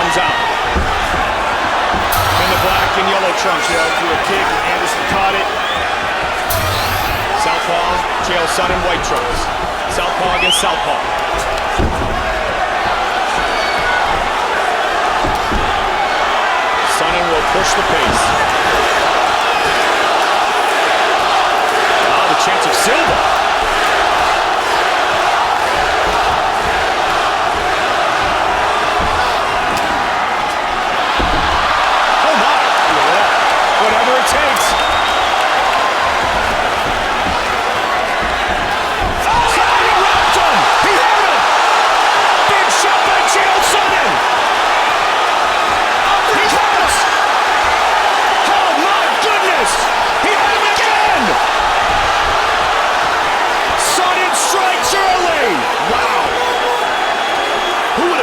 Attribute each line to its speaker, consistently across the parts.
Speaker 1: comes out. In the black and yellow trunks.
Speaker 2: Chael threw a kick, Anderson caught it.
Speaker 1: Southpaw, Chael Sonnen, white trunks. Southpaw against southpaw. Sonnen will push the pace. Now the chance of Silva. Oh my! Yeah. Whatever it takes.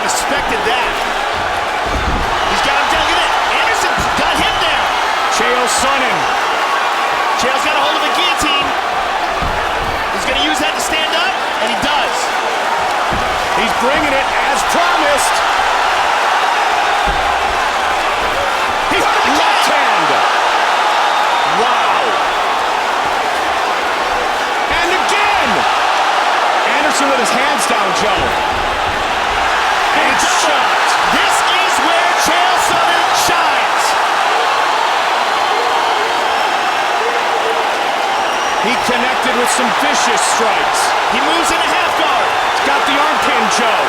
Speaker 2: Expected that. He's got him down. Look at that. Anderson got him down.
Speaker 1: Chael Sonnen.
Speaker 2: Chael's got a hold of the guillotine. He's going to use that to stand up, and he does.
Speaker 1: He's bringing it as promised. He hurt him. Left hand. Wow. And again. Anderson with his hands down, Joe. And shot.
Speaker 2: This is where Chael Sonnen shines.
Speaker 1: He connected with some vicious strikes.
Speaker 2: He moves into half guard.
Speaker 1: He's got the arm pin, Joe.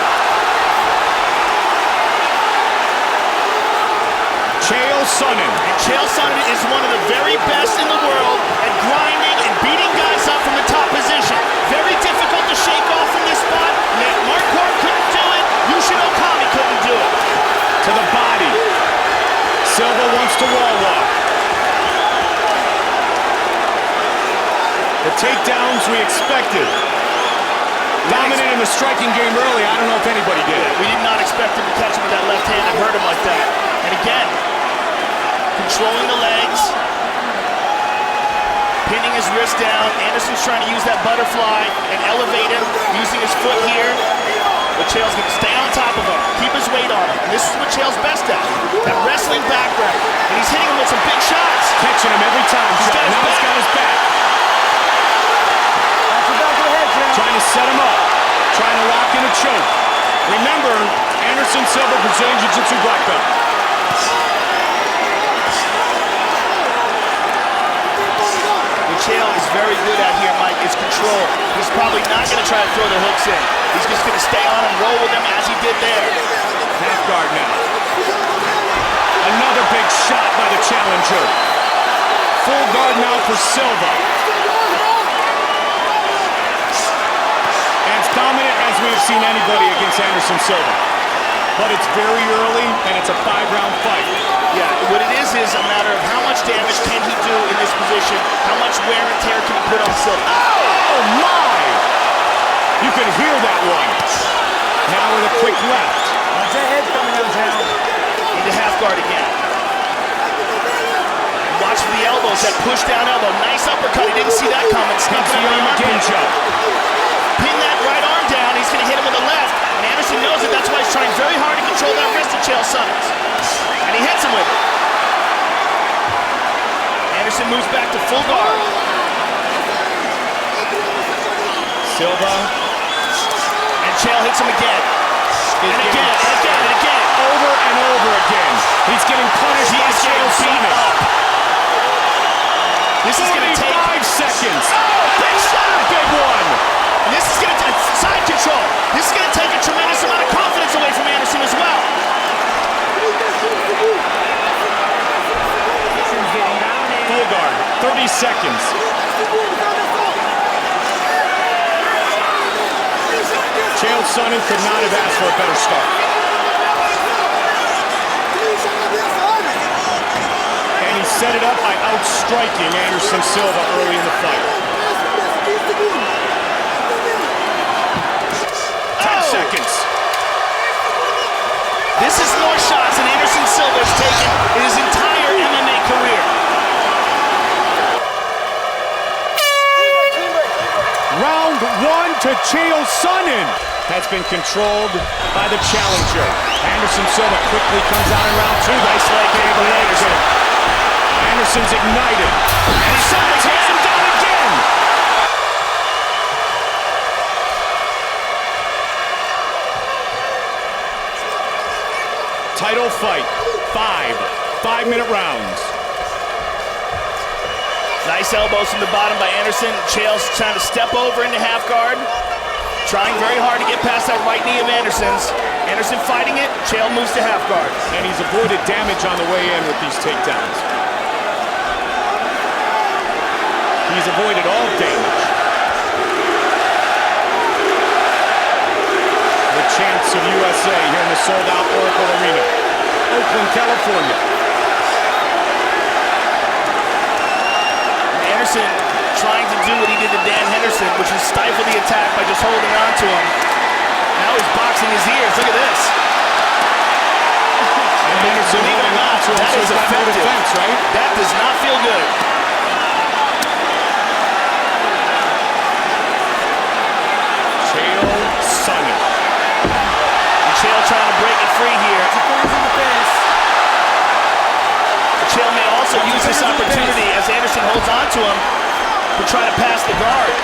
Speaker 1: Chael Sonnen.
Speaker 2: And Chael Sonnen is one of the very best in the world at grinding and beating guys up from the top position. Very difficult to shake off from this spot. Mark Corp couldn't do it. Yushin Okami couldn't do it.
Speaker 1: To the body. Silva wants to wall walk. The takedowns we expected. Dominant in the striking game early. I don't know if anybody did.
Speaker 2: We did not expect him to catch him with that left hand and hurt him like that. And again, controlling the legs, pinning his wrist down. Anderson's trying to use that butterfly and elevate him, using his foot here. But Chael's going to stay on top of him, keep his weight on him. And this is what Chael's best at, that wrestling background. And he's hitting him with some big shots.
Speaker 1: Catching him every time, Joe. Now he's got his back. Trying to set him up. Trying to lock in a choke. Remember, Anderson Silva, Brazilian Jiu-Jitsu black belt.
Speaker 2: What Chael is very good at here, Mike, is control. He's probably not going to try to throw the hooks in. He's just going to stay on and roll with them as he did there.
Speaker 1: Half guard now. Another big shot by the challenger. Full guard now for Silva. As dominant as we have seen anybody against Anderson Silva. But it's very early, and it's a 5-round fight.
Speaker 2: Yeah, what it is a matter of how much damage can he do in this position, how much wear and tear can he put on Silva.
Speaker 1: Oh my! You can hear that one. Now with a quick left.
Speaker 2: Watch that head coming out now. Into half guard again. Watch for the elbows, that push down elbow. Nice uppercut, he didn't see that coming. Snuck it
Speaker 1: the arm again, Joe.
Speaker 2: Pin that right arm down, he's going to hit him with the left. And Anderson knows it, that's why he's trying very hard to control that wrist of Chael Sonnen's. And he hits him with it. Anderson moves back to full guard.
Speaker 1: Silva.
Speaker 2: And Chael hits him again. And again, and again.
Speaker 1: Over and over again. He's getting punished by Chael's beating up.
Speaker 2: This is going to take
Speaker 1: 5 seconds.
Speaker 2: Oh, big shot!
Speaker 1: Big one.
Speaker 2: And this is going to take side control. This is going to take a tremendous amount of confidence away from Anderson as well.
Speaker 1: Full guard, 30 seconds. Chael Sonnen could not have asked for a better start. And he set it up by outstriking Anderson Silva early in the fight. 10 seconds.
Speaker 2: This is more shots than Anderson Silva has taken in his entire MMA career.
Speaker 1: Round 1 to Chael Sonnen. has been controlled by the challenger. Anderson Silva quickly comes out in round 2.
Speaker 2: Nice leg kick by Anderson.
Speaker 1: Anderson's ignited. And he's takes him down again. Title fight. 5-minute rounds.
Speaker 2: Nice elbows from the bottom by Anderson. Chael's trying to step over into half guard. Trying very hard to get past that right knee of Anderson's. Anderson fighting it. Chael moves to half guard.
Speaker 1: And he's avoided damage on the way in with these takedowns. He's avoided all damage. The champs of USA here in the sold-out Oracle Arena, Oakland, California.
Speaker 2: Anderson trying to do what he did to Dan Henderson, which is stifle the attack by just holding on to him. Now he's boxing his ears. Look at this.
Speaker 1: And Anderson holding on to him,
Speaker 2: that
Speaker 1: so
Speaker 2: is
Speaker 1: he's got no
Speaker 2: effective.
Speaker 1: defense, right?
Speaker 2: That does not feel good.
Speaker 1: Chael Sonnen.
Speaker 2: And Chael trying to break it free here. Chael may also use this opportunity as Anderson holds on to him to try to pass the guard.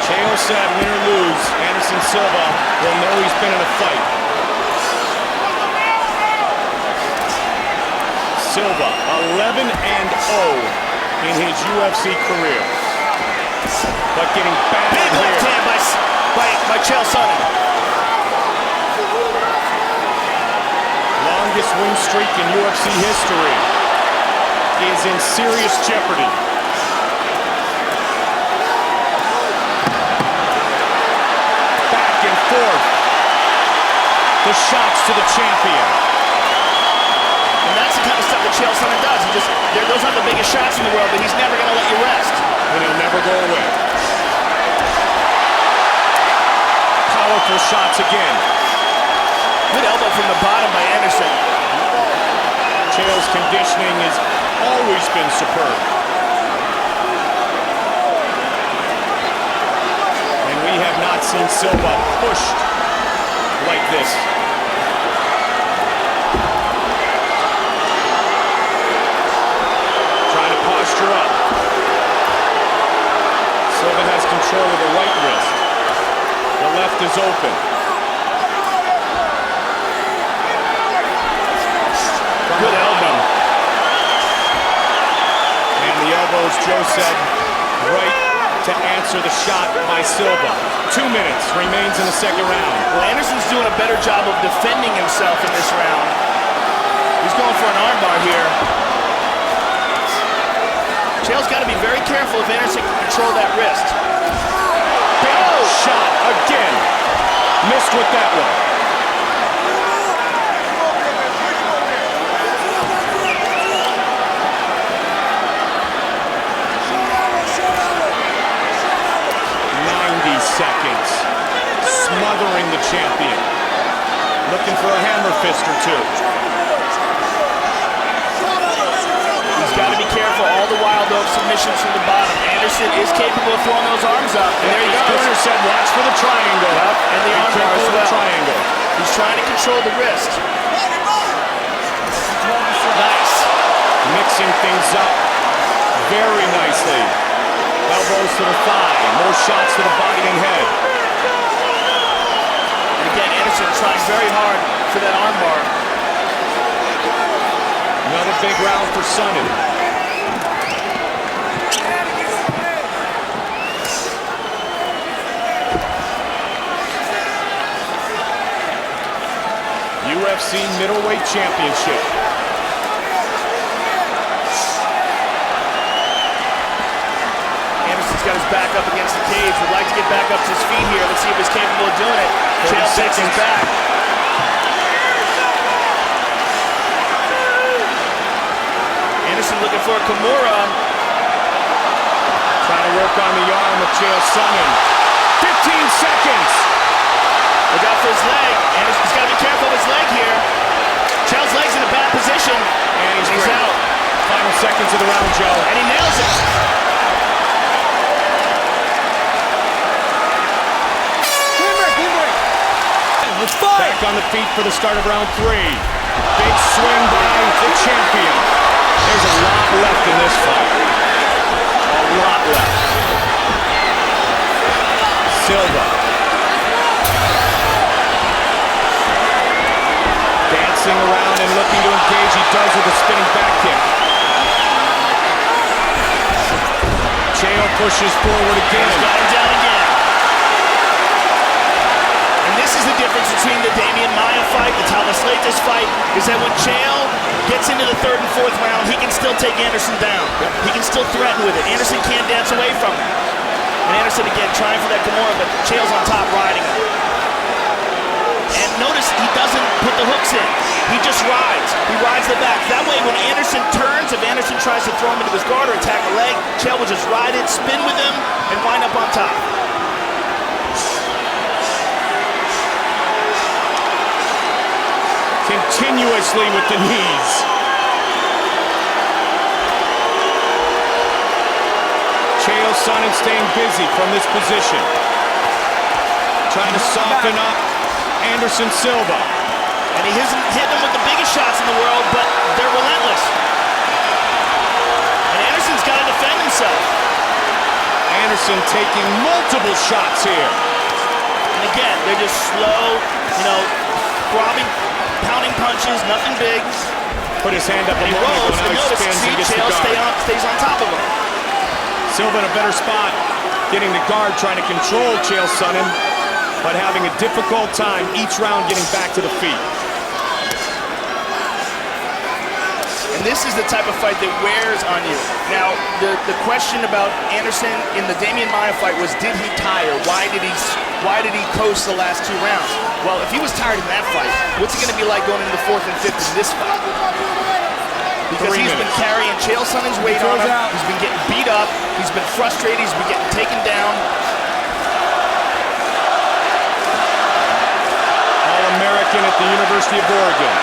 Speaker 1: Chael said, win or lose, Anderson Silva will know he's been in a fight. Silva, 11-0 in his UFC career. But getting bad
Speaker 2: Big left hand by Chael Sonnen.
Speaker 1: Longest win streak in UFC history is in serious jeopardy. Back and forth. The shots to the champion.
Speaker 2: And that's the kind of stuff that Chael Sonnen does. Those aren't the biggest shots in the world, but he's never going to let you rest.
Speaker 1: And he'll never go away. Powerful shots again.
Speaker 2: Good elbow from the bottom by Anderson.
Speaker 1: Chael's conditioning has always been superb. And we have not seen Silva pushed like this. Trying to posture up. Silva has control of the right wrist. The left is open.
Speaker 2: Good elbow.
Speaker 1: And the elbows, Joe said, right to answer the shot by Silva. 2 minutes remains in the second round.
Speaker 2: Well, Anderson's doing a better job of defending himself in this round. He's going for an armbar here. Chael's got to be very careful if Anderson can control that wrist.
Speaker 1: Big shot again. Missed with that one. Seconds, smothering the champion, looking for a hammer fist or two.
Speaker 2: He's got to be careful all the while, though, submissions from the bottom. Anderson is capable of throwing those arms up, and there he goes.
Speaker 1: Bonnar said, watch for the triangle.
Speaker 2: Yep, and the arm bar as well.
Speaker 1: Triangle.
Speaker 2: He's trying to control the wrist. Nice.
Speaker 1: Mixing things up very nicely. Elbows to the thigh, more shots to the body and head.
Speaker 2: And again, Anderson trying very hard for that armbar.
Speaker 1: Another big round for Sonnen. UFC Middleweight Championship.
Speaker 2: He's got his back up against the cage. Would like to get back up to his feet here. Let's see if he's capable of doing it. Chael takes his back. Anderson looking for a Kimura.
Speaker 1: Trying to work on the arm of Chael Sonnen. 15 seconds.
Speaker 2: Look out for his leg. Anderson's got to be careful of his leg here. Chael's leg's in a bad position.
Speaker 1: And he's
Speaker 2: out.
Speaker 1: Final seconds of the round, Joe.
Speaker 2: And he nails it.
Speaker 1: back on the feet for the start of round 3. Big swing by the champion. There's a lot left in this fight. A lot left. Silva. Dancing around and looking to engage. He does with a spinning back kick. Chael pushes forward again.
Speaker 2: He's got him down again. And this is the difference between the Demian Maia fight, the Thomas Latis fight, is that when Chael gets into the 3rd and 4th round, he can still take Anderson down. He can still threaten with it. Anderson can't dance away from him. And Anderson again trying for that Kimura, but Chael's on top riding him. And notice he doesn't put the hooks in. He just rides. He rides the back. That way when Anderson turns, if Anderson tries to throw him into his guard or attack a leg, Chael will just ride it, spin with him, and wind up on top.
Speaker 1: Continuously with the knees. Chael Sonnen staying busy from this position. Trying to soften up Anderson Silva.
Speaker 2: And he isn't hitting him with the biggest shots in the world, but they're relentless. And Anderson's got to defend himself.
Speaker 1: Anderson taking multiple shots here.
Speaker 2: And again, they're just slow, throbbing, pounding punches, nothing big.
Speaker 1: Put his hand up a moment ago, now he spins and gets the guard.
Speaker 2: Stays on top of him.
Speaker 1: Silva in a better spot, getting the guard, trying to control Chael Sonnen, but having a difficult time each round getting back to the feet.
Speaker 2: And this is the type of fight that wears on you. Now, the question about Anderson in the Demian Maia fight was, did he tire? Why did he coast the last 2 rounds? Well, if he was tired in that fight, what's it going to be like going into the 4th and 5th in this fight? Because he's been carrying Chael Sonnen's weight on him. He's been getting beat up. He's been frustrated. He's been getting taken down.
Speaker 1: All-American at the University of Oregon.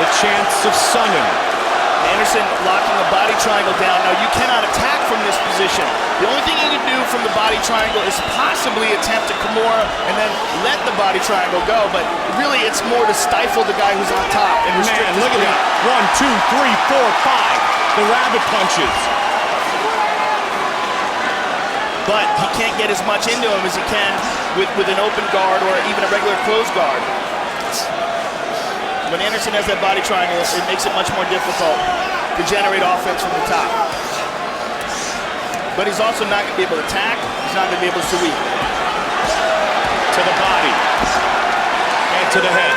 Speaker 1: The chance of Sonnen.
Speaker 2: Anderson locking the body triangle down. Now, you cannot attack from this position. The only thing you can do from the body triangle is possibly attempt a Kimura and then let the body triangle go. But really, it's more to stifle the guy who's on top and restrict his
Speaker 1: look at that. 1, 2, 3, 4, 5. The rabbit punches.
Speaker 2: But he can't get as much into him as he can with an open guard or even a regular closed guard. When Anderson has that body triangle, it makes it much more difficult to generate offense from the top. But he's also not going to be able to attack. He's not going to be able to sweep.
Speaker 1: To the body. And to the head.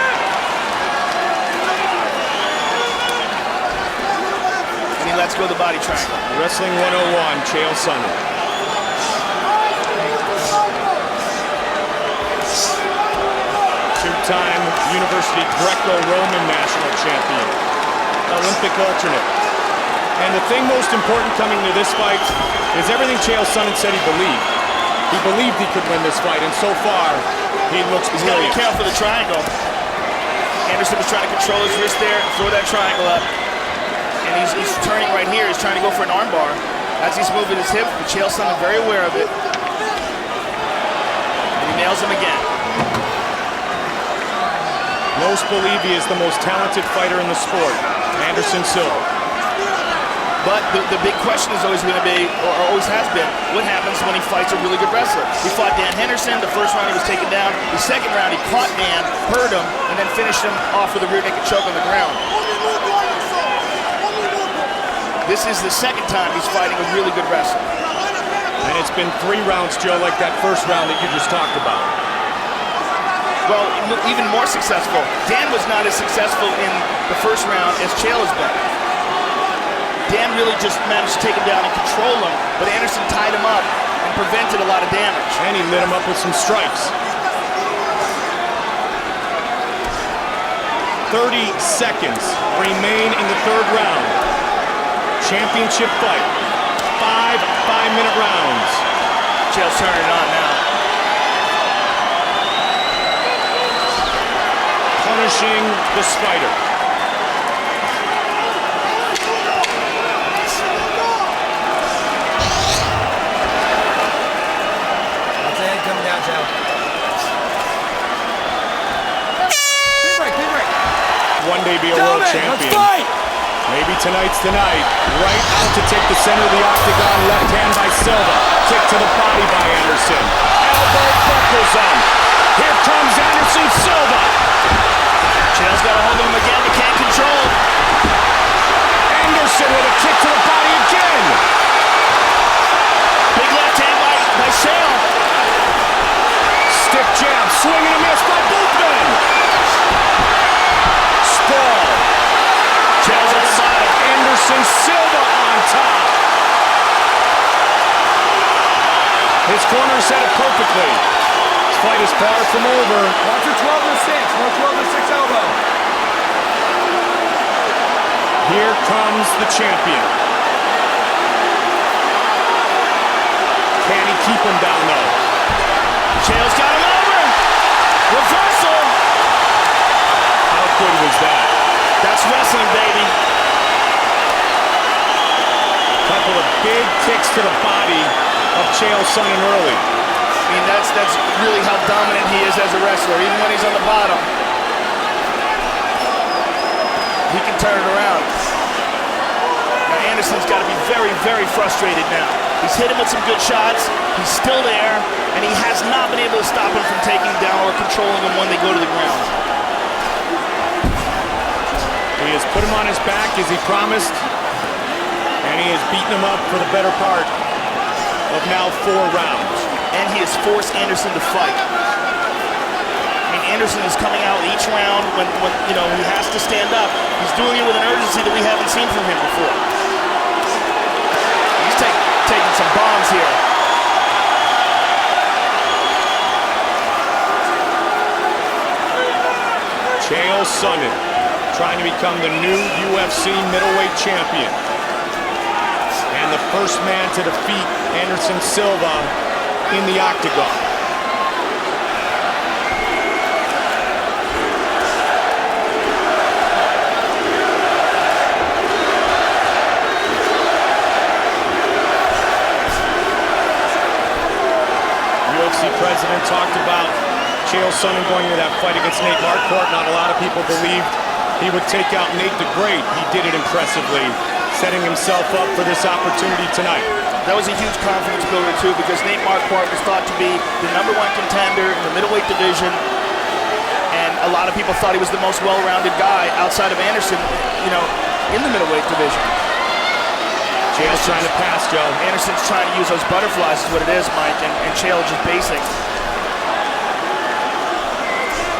Speaker 2: And he lets go the body triangle.
Speaker 1: Wrestling 101, Chael Sonnen. Two-time University Greco-Roman national champion, Olympic alternate. And the thing most important coming to this fight is everything Chael Sonnen said he believed. He believed he could win this fight, and so far, he looks brilliant.
Speaker 2: He's got to be careful for the triangle. Anderson was trying to control his wrist there, throw that triangle up. And he's turning right here. He's trying to go for an armbar. As he's moving his hip, but Chael Sonnen very aware of it. And he nails him again.
Speaker 1: Most believe he is the most talented fighter in the sport, Anderson Silva.
Speaker 2: But the big question is always going to be, or always has been, what happens when he fights a really good wrestler? He fought Dan Henderson. The 1st round he was taken down. The 2nd round he caught Dan, hurt him, and then finished him off with a rear naked choke on the ground. This is the 2nd time he's fighting a really good wrestler.
Speaker 1: And it's been 3 rounds, Joe, like that 1st round that you just talked about.
Speaker 2: Well, even more successful. Dan was not as successful in the 1st round as Chael has been. Dan really just managed to take him down and control him, but Anderson tied him up and prevented a lot of damage.
Speaker 1: And he lit him up with some strikes. 30 seconds remain in the 3rd round. Championship fight. 5 5-minute rounds.
Speaker 2: Chael's turning it on now.
Speaker 1: Punishing the spider.
Speaker 3: That's it, coming down, Chael.
Speaker 1: be a world champion. Maybe tonight's the night. Right out to take the center of the octagon. Left hand by Silva. Kick to the body by Anderson. Elbow buckles him. Here comes Anderson Silva.
Speaker 2: Chael's got a hold of him again. He can't control.
Speaker 1: Anderson with a kick to the body again.
Speaker 2: Big left hand by Chael.
Speaker 1: Stiff jab. Swing and a miss by both men. Sprawl.
Speaker 2: Chael's on the bottom.
Speaker 1: Anderson Silva on top. His corner set it perfectly. This fight is far from over.
Speaker 3: Watch a 12 to 6. No 12 to 6 elbow.
Speaker 1: Here comes the champion. Can he keep him down though?
Speaker 2: Chael's got him over. Reversal.
Speaker 1: How good was that?
Speaker 2: That's wrestling, baby.
Speaker 1: Couple of big kicks to the body of Chael Sonnen early.
Speaker 2: I mean, that's really how dominant he is as a wrestler. Even when he's on the bottom, he can turn it around. Now Anderson's got to be very, very frustrated now. He's hit him with some good shots. He's still there, and he has not been able to stop him from taking him down or controlling him when they go to the ground.
Speaker 1: He has put him on his back as he promised, and he has beaten him up for the better part of now 4 rounds.
Speaker 2: And he has forced Anderson to fight. I mean, Anderson is coming out each round when you know he has to stand up. He's doing it with an urgency that we haven't seen from him before. He's taking some bombs here.
Speaker 1: Chael Sonnen trying to become the new UFC middleweight champion. And the first man to defeat Anderson Silva in the octagon. UFC president talked about Chael Sonnen going into that fight against Nate Marquardt. Not a lot of people believed he would take out Nate the Great. He did it impressively, setting himself up for this opportunity tonight.
Speaker 2: That was a huge confidence builder too, because Nate Marquardt was thought to be the #1 contender in the middleweight division, and a lot of people thought he was the most well-rounded guy outside of Anderson, you know, in the middleweight division.
Speaker 1: Chael's trying to pass, Joe.
Speaker 2: Anderson's trying to use those butterflies is what it is, Mike, and Chael just basing.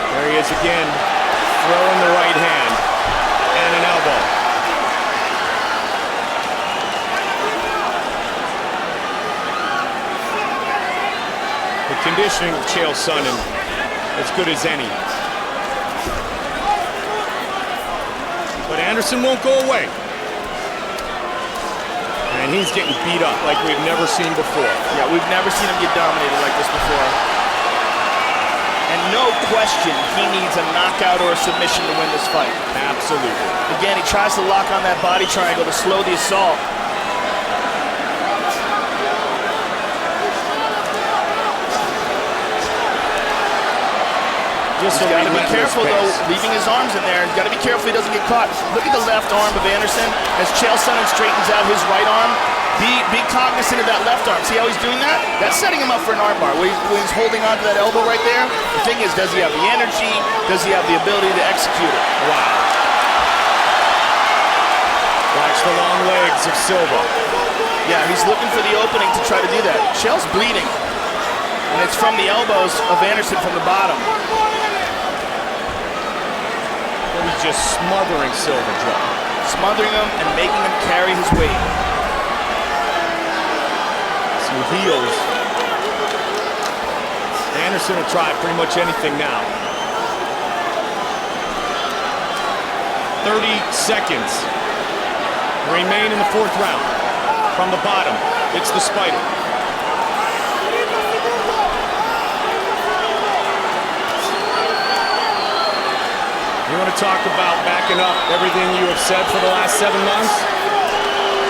Speaker 1: There he is again, throwing the right hand and an elbow. The conditioning of Chael Sonnen as good as any. But Anderson won't go away. And he's getting beat up like we've never seen before.
Speaker 2: Yeah, we've never seen him get dominated like this before. And no question, he needs a knockout or a submission to win this fight.
Speaker 1: Absolutely.
Speaker 2: Again, he tries to lock on that body triangle to slow the assault. He's got to be careful, though, leaving his arms in there. He's got to be careful he doesn't get caught. Look at the left arm of Anderson as Chael Sonnen straightens out his right arm. Be cognizant of that left arm. See how he's doing that? That's setting him up for an arm bar. When he's holding on to that elbow right there, the thing is, does he have the energy? Does he have the ability to execute it?
Speaker 1: Wow. Watch the long legs of Silva.
Speaker 2: Yeah, he's looking for the opening to try to do that. Chael's bleeding, and it's from the elbows of Anderson from the bottom.
Speaker 1: He's just smothering Silva, Joe.
Speaker 2: Smothering him and making him carry his weight.
Speaker 1: Some heels. Anderson will try pretty much anything now. 30 seconds remain in the 4th round. From the bottom, it's the Spider. You want to talk about backing up everything you have said for the last 7 months?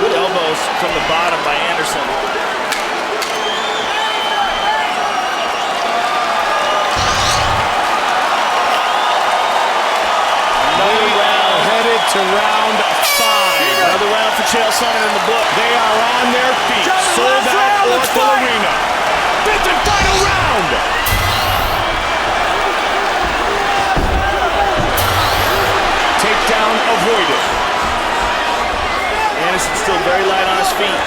Speaker 2: Good elbows from the bottom by Anderson.
Speaker 1: Another round
Speaker 2: for Chael Sonnen in the book.
Speaker 1: They are on their feet. Sold out Oracle Arena. Fifth and final round. Takedown avoided.
Speaker 2: Anderson's still very light on his feet.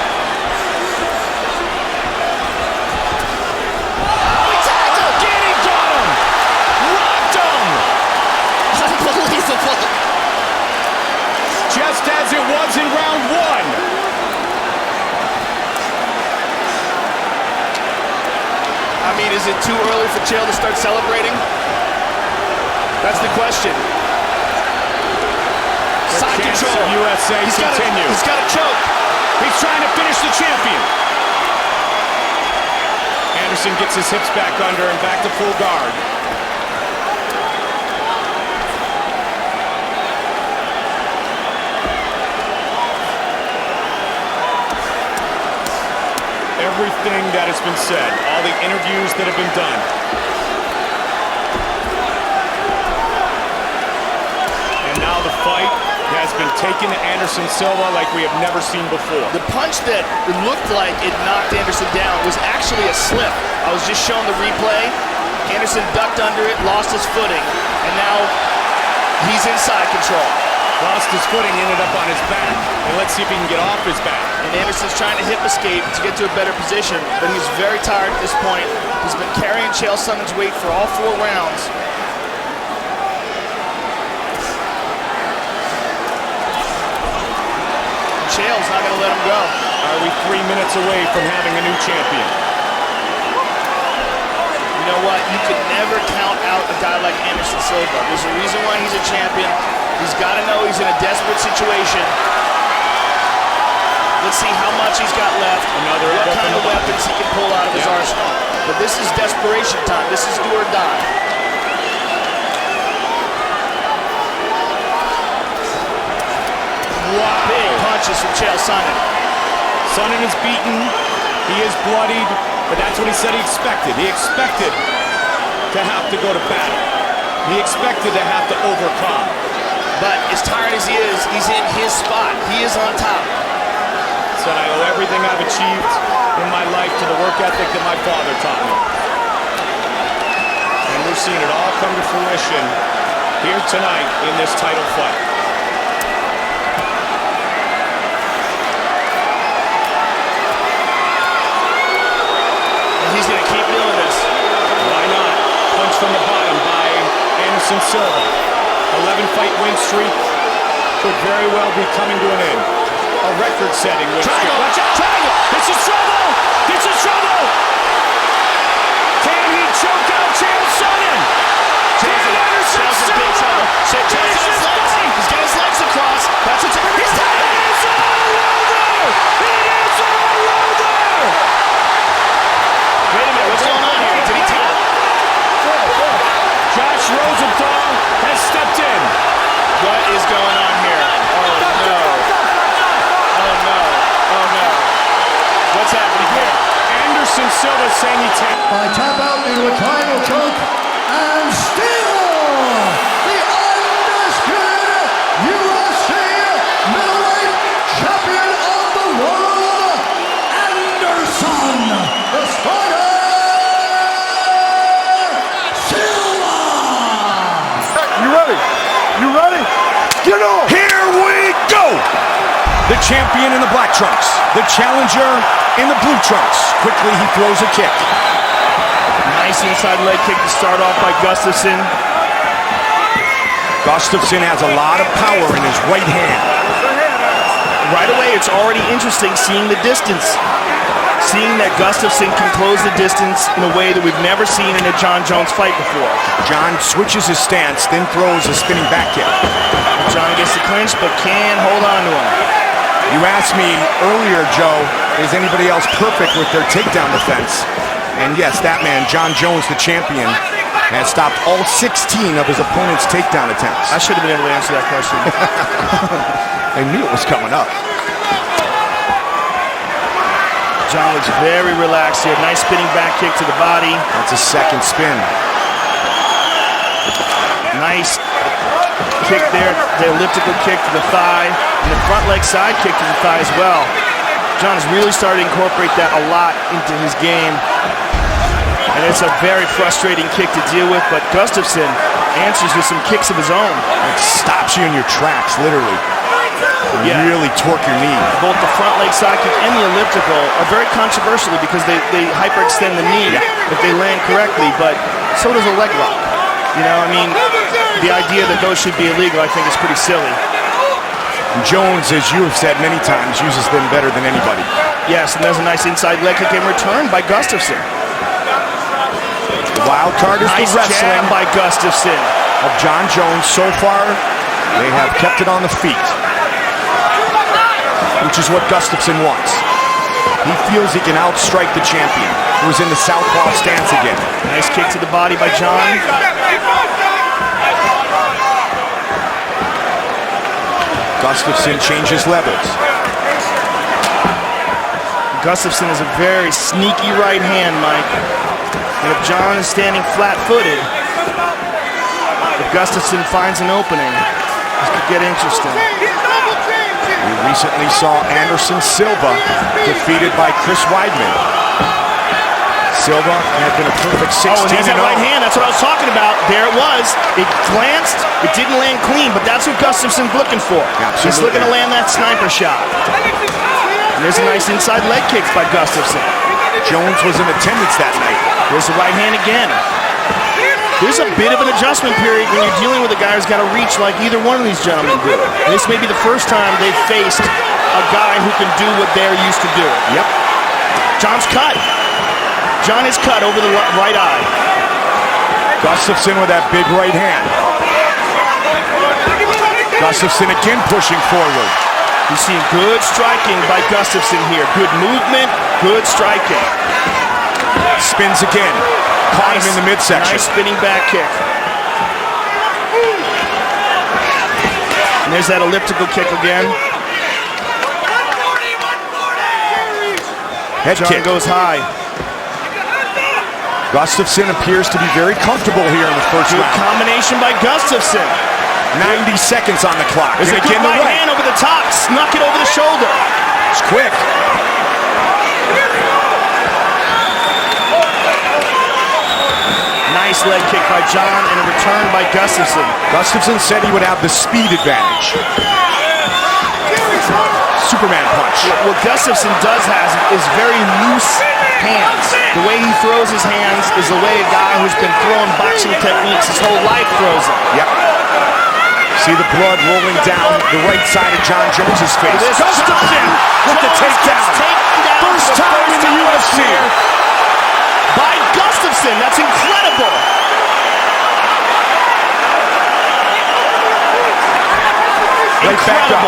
Speaker 1: Again, he got him. Rocked him.
Speaker 2: Unbelievable.
Speaker 1: Just as it was in round one.
Speaker 2: I mean, is it too early for Chael to start celebrating? That's the question. Side control.
Speaker 1: USA continue.
Speaker 2: He's got a choke.
Speaker 1: He's trying to finish the champion. Anderson gets his hips back under and back to full guard. Everything that has been said, all the interviews that have been done. And now the fight has been taken to Silva like we have never seen before.
Speaker 2: The punch that looked like it knocked Anderson down was actually a slip. I was just showing the replay. Anderson ducked under it, lost his footing, and now he's in side control.
Speaker 1: Lost his footing, ended up on his back. And let's see if he can get off his back.
Speaker 2: And Anderson's trying to hip escape to get to a better position, but he's very tired at this point. He's been carrying Chael Sonnen's weight for all 4 rounds. Chael's not going to let him go.
Speaker 1: Are we 3 minutes away from having a new champion?
Speaker 2: You know what? You could never count out a guy like Anderson Silva. There's a reason why he's a champion. He's got to know he's in a desperate situation. Let's see how much he's got left. What kind of weapons he can pull out of his arsenal. But this is desperation time. This is do or die.
Speaker 1: Wow.
Speaker 2: Big punches from Chael Sonnen.
Speaker 1: Sonnen is beaten. He is bloodied. But that's what he said he expected. He expected to have to go to battle. He expected to have to overcome.
Speaker 2: But as tired as he is, he's in his spot. He is on top.
Speaker 1: Said, I owe everything I've achieved in my life to the work ethic that my father taught me. And we're seeing it all come to fruition here tonight in this title fight.
Speaker 2: And he's going to keep doing this.
Speaker 1: Why not? Punch from the bottom by Anderson Silva. 11-fight win streak could very well be coming to an end. A record-setting win streak.
Speaker 2: Watch out! Triangle!
Speaker 1: This is trouble! This is trouble! Can he choke out Chael Sonnen?
Speaker 2: Chael's in big trouble. Chael's got his legs. He's got his legs across. That's what's happening.
Speaker 1: It is all over! It is all over!
Speaker 2: Wait a minute, what's going on here? Did he tap?
Speaker 1: Josh Rosenthal has stepped in.
Speaker 2: What is going on here? Oh no. Oh no. Oh no. What's happening here?
Speaker 1: Anderson Silva saying he tapped.
Speaker 4: By tap out into a triangle choke, and still the undisputed UFC middleweight champion of the world, Anderson, the Spider Silva.
Speaker 3: You ready? You ready? Get on!
Speaker 1: Here we go! The champion in the black trunks. The challenger in the blue trunks. Quickly he throws a kick.
Speaker 2: Nice inside leg kick to start off by Gustafsson.
Speaker 1: Gustafsson has a lot of power in his right hand.
Speaker 2: Right away, it's already interesting seeing the distance. Seeing that Gustafsson can close the distance in a way that we've never seen in a John Jones fight before.
Speaker 1: John switches his stance, then throws a spinning back kick.
Speaker 2: John gets the clinch, but can hold on to him.
Speaker 1: You asked me earlier, Joe, is anybody else perfect with their takedown defense? And yes, that man, John Jones, the champion, has stopped all 16 of his opponent's takedown attempts.
Speaker 2: I should have been able to answer that question.
Speaker 1: I knew it was coming up.
Speaker 2: John looks very relaxed here. Nice spinning back kick to the body.
Speaker 1: That's a second spin.
Speaker 2: Nice kick there, the elliptical kick to the thigh, and the front leg side kick to the thigh as well. John has really started to incorporate that a lot into his game. And it's a very frustrating kick to deal with, but Gustafsson answers with some kicks of his own.
Speaker 1: It stops you in your tracks, literally.
Speaker 2: Yeah.
Speaker 1: Really torque your knee.
Speaker 2: Both the front leg side kick and the elliptical are very controversial because they hyperextend the knee if they land correctly, but so does a leg lock. You know, I mean, the idea that those should be illegal, I think, is pretty silly.
Speaker 1: And Jones, as you have said many times, uses them better than anybody.
Speaker 2: Yes, and there's a nice inside leg kick in return by Gustafsson.
Speaker 1: The wild card is
Speaker 2: nice
Speaker 1: the wrestling
Speaker 2: jab by Gustafsson
Speaker 1: of John Jones. So far, they have kept it on the feet, which is what Gustafsson wants. He feels he can outstrike the champion, who's in the southpaw stance again.
Speaker 2: Nice kick to the body by John.
Speaker 1: Gustafsson changes levels.
Speaker 2: Gustafsson has a very sneaky right hand, Mike. And if John is standing flat-footed, if Gustafsson finds an opening, this could get interesting.
Speaker 1: We recently saw Anderson Silva defeated by Chris Weidman. Silva had been a perfect 16-0.
Speaker 2: Oh, there's that right hand. That's what I was talking about. There it was. It glanced. It didn't land clean, but that's what Gustafsson's looking for.
Speaker 1: Absolutely.
Speaker 2: He's looking to land that sniper shot. And there's a nice inside leg kick by Gustafsson.
Speaker 1: Jones was in attendance that night.
Speaker 2: There's the right hand again. There's a bit of an adjustment period when you're dealing with a guy who's got to reach like either one of these gentlemen do. And this may be the first time they've faced a guy who can do what they're used to doing.
Speaker 1: Yep.
Speaker 2: John's cut. John is cut over the right eye.
Speaker 1: Gustafsson with that big right hand. Gustafsson again pushing forward.
Speaker 2: You see good striking by Gustafsson here. Good movement, good striking.
Speaker 1: Spins again. Caught him in the midsection.
Speaker 2: Nice spinning back kick. And there's that elliptical kick again.
Speaker 1: Head
Speaker 2: John
Speaker 1: kick
Speaker 2: goes high.
Speaker 1: Gustafsson appears to be very comfortable here in the first
Speaker 2: Good
Speaker 1: round.
Speaker 2: combination by Gustafsson.
Speaker 1: 90 seconds on the clock.
Speaker 2: There's a good right hand over the top. Snuck it over the shoulder.
Speaker 1: It's quick.
Speaker 2: Nice leg kick by John and a return by Gustafsson.
Speaker 1: Gustafsson said he would have the speed advantage. Superman punch.
Speaker 2: What Gustafsson does have is very loose hands. The way he throws his hands is the way a guy who's been throwing boxing techniques his whole life throws them.
Speaker 1: Yep. See the blood rolling down the right side of John Jones's face. Gustafsson with the takedown. First time in the UFC.
Speaker 2: By Gustafsson. That's incredible.
Speaker 1: Right back up.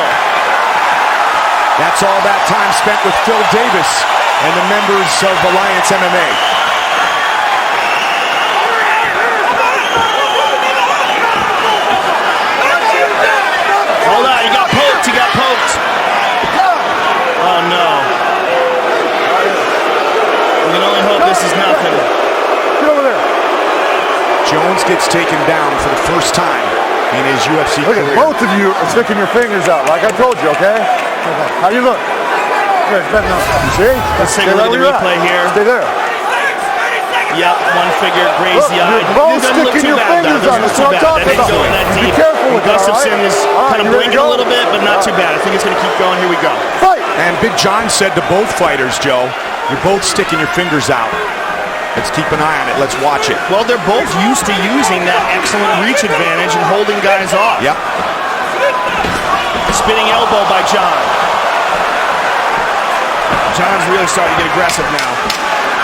Speaker 1: That's all that time spent with Phil Davis and the members of Alliance MMA.
Speaker 2: Hold on, he got poked, he got poked. Oh no. We can only hope this is nothing.
Speaker 3: Get over there.
Speaker 1: Jones gets taken down for the first time in his UFC
Speaker 3: Look
Speaker 1: career.
Speaker 3: at both of you are sticking your fingers out, like I told you, okay? How you look? Good, better now. You see?
Speaker 2: Let's take a look at the replay here.
Speaker 3: Stay there.
Speaker 2: Yep, one finger grazed the eye.
Speaker 3: You're both sticking your fingers on. That's what I'm talking about. Be careful with that, all right?
Speaker 2: Gustafsson is kind of blinking a little bit, but not too bad. I think it's going to keep going. Here we go.
Speaker 3: Fight!
Speaker 1: And Big John said to both fighters, Joe, you're both sticking your fingers out. Let's keep an eye on it. Let's watch it.
Speaker 2: Well, they're both used to using that excellent reach advantage and holding guys off.
Speaker 1: Yep.
Speaker 2: Spinning elbow by John. John's really starting to get aggressive now.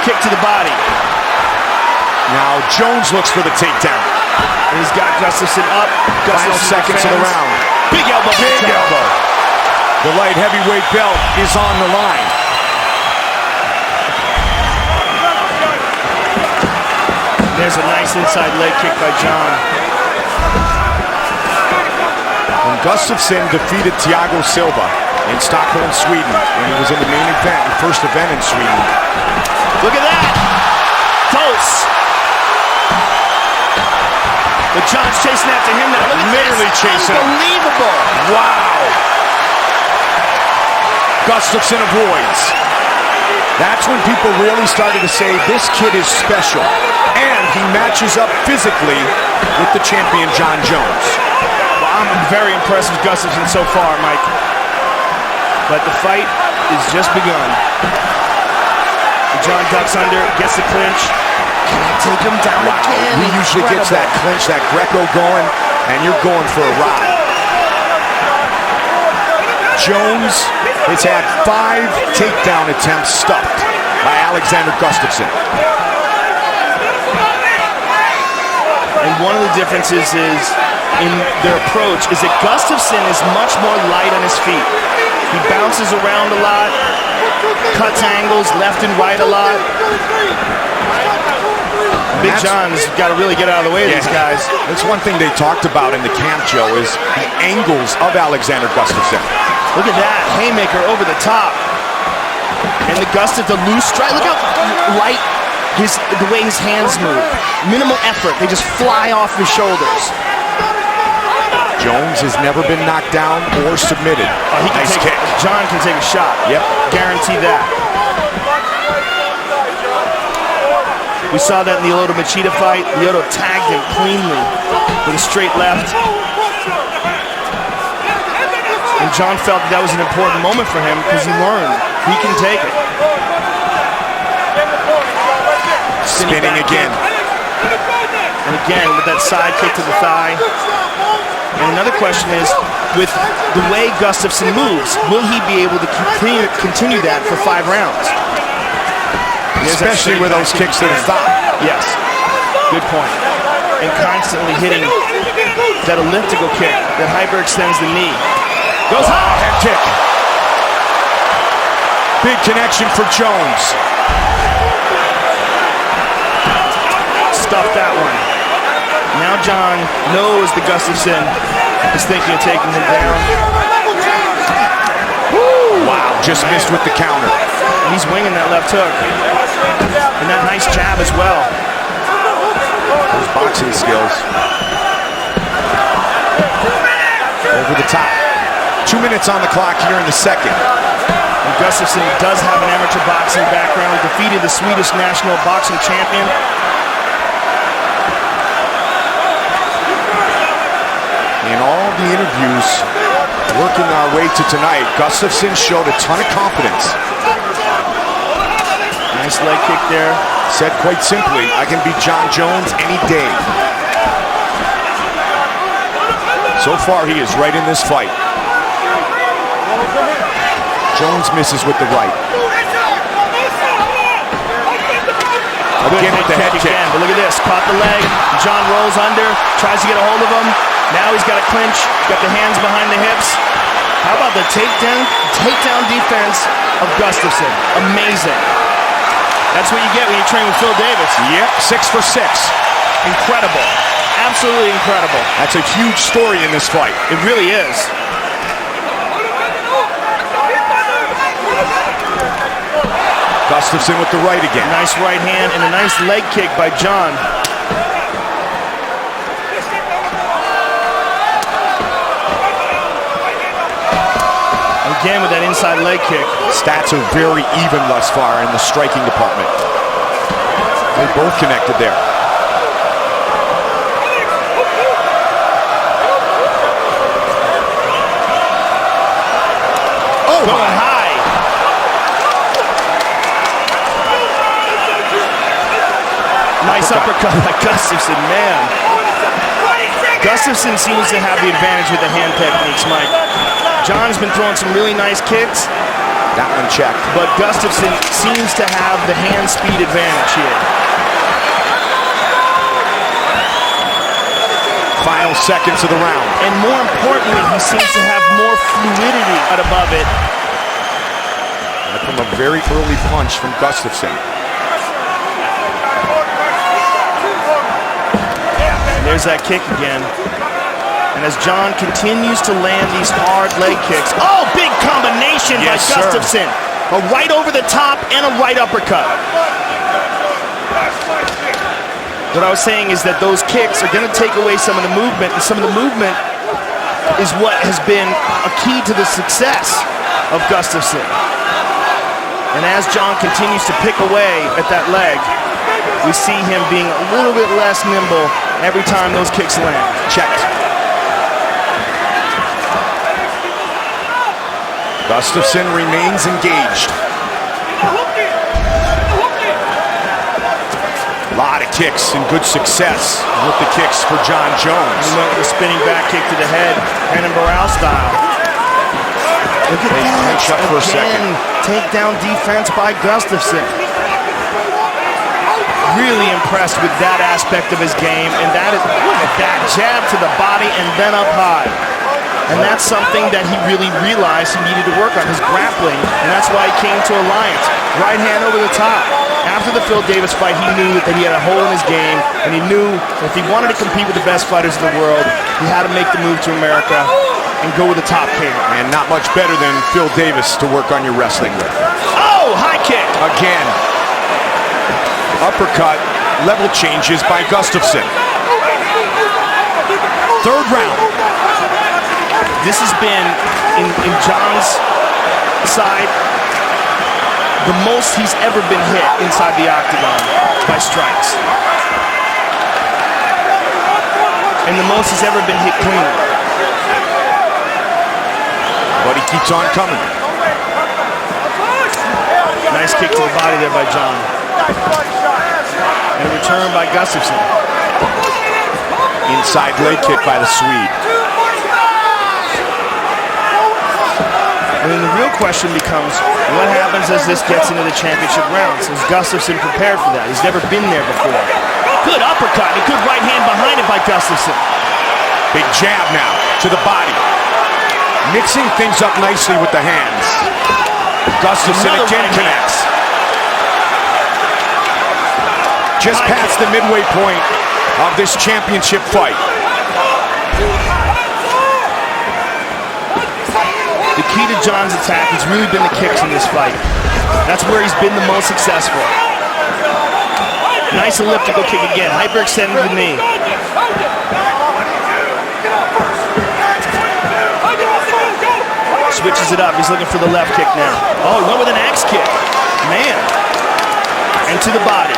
Speaker 2: Kick to the body.
Speaker 1: Now Jones looks for the takedown.
Speaker 2: And he's got Gustafsson up.
Speaker 1: Final seconds of the round.
Speaker 2: Big elbow.
Speaker 1: Big elbow. The light heavyweight belt is on the line.
Speaker 2: There's a nice inside leg kick by John.
Speaker 1: When Gustafsson defeated Thiago Silva in Stockholm, Sweden, when he was in the main event, the first event in Sweden.
Speaker 2: Look at that! Close. But John's chasing after him now. Look at
Speaker 1: Literally
Speaker 2: this.
Speaker 1: chasing him.
Speaker 2: Unbelievable.
Speaker 1: Wow. Gustafsson avoids. That's when people really started to say, this kid is special. And he matches up physically with the champion, Jon Jones.
Speaker 2: Well, I'm very impressed with Gustafsson so far, Mike. But the fight is just begun. Jon ducks under, gets the clinch. Can I take him down again?
Speaker 1: He usually gets that clinch, that Greco going, and you're going for a ride. Jones has had 5 takedown attempts stopped by Alexander Gustafsson.
Speaker 2: And one of the differences is in their approach is that Gustafsson is much more light on his feet. He bounces around a lot, cuts angles left and right a lot. Big John's got to really get out of the way of these guys.
Speaker 1: That's one thing they talked about in the camp, Joe, is the angles of Alexander Gustafsson.
Speaker 2: Look at that, haymaker over the top. And the loose strike, look how light the way his hands move. Minimal effort, they just fly off his shoulders.
Speaker 1: Jones has never been knocked down or submitted. Nice kick.
Speaker 2: Jon can take a shot.
Speaker 1: Yep.
Speaker 2: Guarantee that. We saw that in the Lyoto Machida fight. Lyoto tagged him cleanly with a straight left. And Jon felt that was an important moment for him because he learned he can take it.
Speaker 1: Spinning again.
Speaker 2: And again with that side kick to the thigh. And another question is, with the way Gustafsson moves, will he be able to continue that for 5 rounds?
Speaker 1: Especially with those kicks to the thigh.
Speaker 2: Yes, good point. And constantly hitting that elliptical kick that hyperextends the knee. Goes high.
Speaker 1: Head kick. Big connection for Jones.
Speaker 2: Stuffed that one. Now Jon knows that Gustafsson is thinking of taking him down.
Speaker 1: Wow, just missed with the counter.
Speaker 2: He's winging that left hook. And that nice jab as well.
Speaker 1: Those boxing skills. Over the top. 2 minutes on the clock here in the second.
Speaker 2: And Gustafsson does have an amateur boxing background. He defeated the Swedish national boxing champion.
Speaker 1: In all the interviews working our way to tonight, Gustafsson showed a ton of confidence.
Speaker 2: Nice leg kick there.
Speaker 1: Said quite simply, I can beat Jon Jones any day. So far, he is right in this fight. Jones misses with the right. Again with the head kick.
Speaker 2: Again, but look at this, caught the leg. Jon rolls under, tries to get a hold of him. Now he's got a clinch, got the hands behind the hips. How about the takedown defense of Gustafsson? Amazing. That's what you get when you train with Phil Davis.
Speaker 1: Yep, 6 for 6.
Speaker 2: Incredible. Absolutely incredible.
Speaker 1: That's a huge story in this fight.
Speaker 2: It really is.
Speaker 1: Gustafsson with the right again.
Speaker 2: Nice right hand and a nice leg kick by Jon. Again with that inside leg kick.
Speaker 1: Stats are very even thus far in the striking department. They both connected there. Oh,
Speaker 2: going high. Nice uppercut by Gustafsson, man. Gustafsson seems to have the advantage with the hand techniques, Mike. Jon has been throwing some really nice kicks.
Speaker 1: That one checked.
Speaker 2: But Gustafsson seems to have the hand speed advantage here.
Speaker 1: Final seconds of the round.
Speaker 2: And more importantly, he seems to have more fluidity out above it.
Speaker 1: And from a very early punch from Gustafsson.
Speaker 2: There's that kick again. And as Jon continues to land these hard leg kicks. Oh, big combination by Gustafsson. A right over the top and a right uppercut. What I was saying is that those kicks are going to take away some of the movement, and some of the movement is what has been a key to the success of Gustafsson. And as John continues to pick away at that leg, we see him being a little bit less nimble every time those kicks land.
Speaker 1: Checked. Gustafsson remains engaged. A lot of kicks and good success with the kicks for John Jones.
Speaker 2: He went with a spinning back kick to the head, Henan Barrow style. Look at that.
Speaker 1: For a second.
Speaker 2: Takedown defense by Gustafsson. Really impressed with that aspect of his game, and that is, look at that jab to the body and then up high. And that's something that he really realized he needed to work on, his grappling, and that's why he came to Alliance. Right hand over the top. After the Phil Davis fight, he knew that he had a hole in his game, and he knew if he wanted to compete with the best fighters in the world, he had to make the move to America and go with the top king.
Speaker 1: And not much better than Phil Davis to work on your wrestling with.
Speaker 2: Oh, high kick!
Speaker 1: Again. Uppercut, level changes by Gustafsson. Third round.
Speaker 2: This has been, in John's side, the most he's ever been hit inside the octagon by strikes. And the most he's ever been hit clean.
Speaker 1: But he keeps on coming.
Speaker 2: Nice kick to the body there by John. And a return by Gustafsson.
Speaker 1: Inside leg kick by the Swede.
Speaker 2: And then the real question becomes, what happens as this gets into the championship rounds? Is Gustafsson prepared for that? He's never been there before. Good uppercut, and a good right hand behind it by Gustafsson.
Speaker 1: Big jab now to the body. Mixing things up nicely with the hands. Gustafsson again connects. Just past the midway point of this championship fight.
Speaker 2: The key to John's attack has really been the kicks in this fight. That's where he's been the most successful. Nice elliptical kick again, hyperextended the knee. Switches it up, he's looking for the left kick now. Oh, he went with an axe kick. Man. And to the body.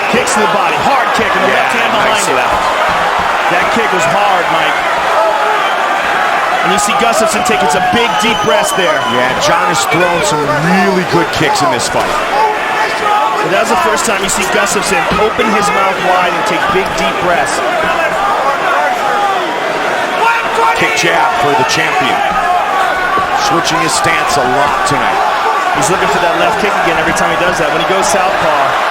Speaker 2: Kicks to the body, hard kick, and the left hand behind it. That kick was hard, Mike. And you see Gustafsson taking some big, deep breaths there.
Speaker 1: Yeah, John has thrown some really good kicks in this fight.
Speaker 2: But that was the first time you see Gustafsson open his mouth wide and take big, deep breaths.
Speaker 1: Kick jab for the champion. Switching his stance a lot tonight.
Speaker 2: He's looking for that left kick again every time he does that. When he goes southpaw,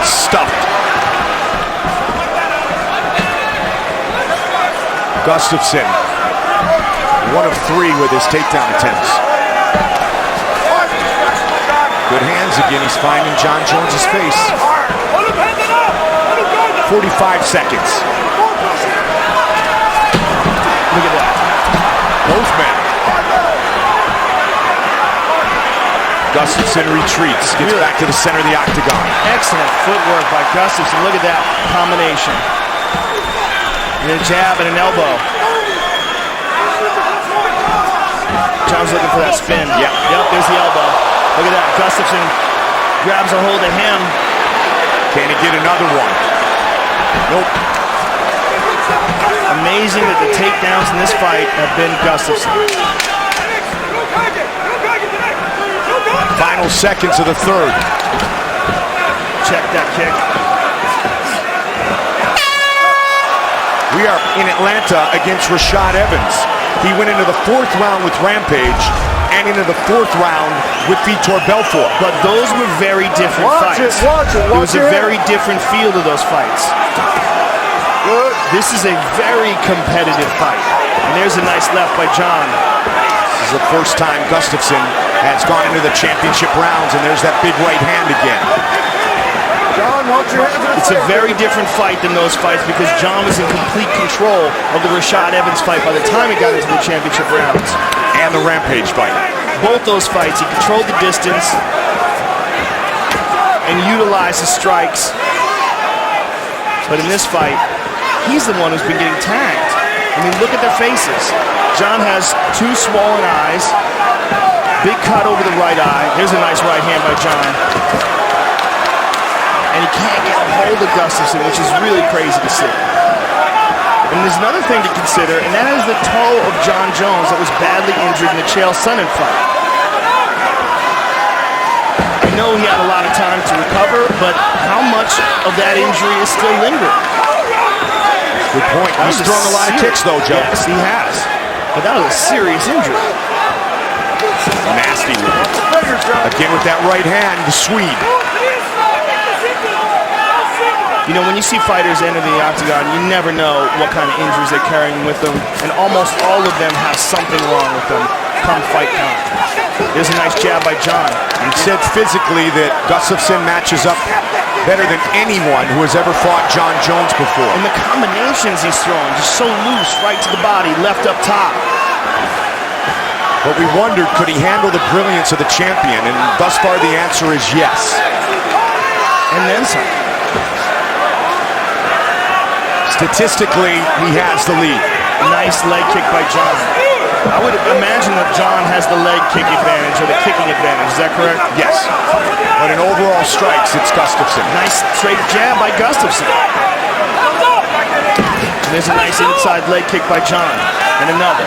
Speaker 1: stuffed. Gustafsson, 1 of 3 with his takedown attempts. Good hands again, he's finding John Jones's face. 45 seconds.
Speaker 2: look at that.
Speaker 1: Both men. Gustafsson retreats, gets back to the center of the octagon.
Speaker 2: Excellent footwork by Gustafsson. Look at that combination. And a jab and an elbow. John's looking for that spin. Yep, there's the elbow. Look at that. Gustafsson grabs a hold of him.
Speaker 1: Can he get another one? Nope.
Speaker 2: Amazing that the takedowns in this fight have been Gustafsson.
Speaker 1: Final seconds of the third.
Speaker 2: Check that kick.
Speaker 1: We are in Atlanta against Rashad Evans. He went into the 4th round with Rampage and into the 4th round with Vitor Belfort.
Speaker 2: But those were very different fights. It was a very different feel to those fights.
Speaker 3: Good.
Speaker 2: This is a very competitive fight. And there's a nice left by John.
Speaker 1: This is the first time Gustafsson
Speaker 5: has gone into the championship rounds, and there's that big right hand again.
Speaker 3: John, watch your hands.
Speaker 2: It's a very different fight than those fights because John was in complete control of the Rashad Evans fight by the time he got into the championship rounds.
Speaker 5: And the Rampage fight.
Speaker 2: Both those fights, he controlled the distance and utilized his strikes. But in this fight, he's the one who's been getting tagged. I mean, look at their faces. John has two swollen eyes, big cut over the right eye. There's a nice right hand by John. And he can't get a hold of Gustafsson, which is really crazy to see. And there's another thing to consider, and that is the toe of Jon Jones that was badly injured in the Chael Sonnen fight. I know he had a lot of time to recover, but how much of that injury is still lingering?
Speaker 5: Good point. He's thrown a lot of kicks, though, Joe.
Speaker 2: Yes, he has. But that was a serious injury.
Speaker 5: Nasty one. Again with that right hand, the Swede.
Speaker 2: You know, when you see fighters enter the octagon, you never know what kind of injuries they're carrying with them, and almost all of them have something wrong with them come fight time. There's a nice jab by John.
Speaker 5: He said physically that Gustafsson matches up better than anyone who has ever fought Jon Jones before.
Speaker 2: And the combinations he's throwing, just so loose, right to the body, left up top.
Speaker 5: But we wondered, could he handle the brilliance of the champion? And thus far, the answer is yes.
Speaker 2: And then some.
Speaker 5: Statistically, he has the lead.
Speaker 2: Nice leg kick by John. I would imagine that John has the leg kick advantage or the kicking advantage. Is that correct?
Speaker 5: Yes. But in overall strikes, it's Gustafsson.
Speaker 2: Nice straight jab by Gustafsson. And there's a nice inside leg kick by John. And another.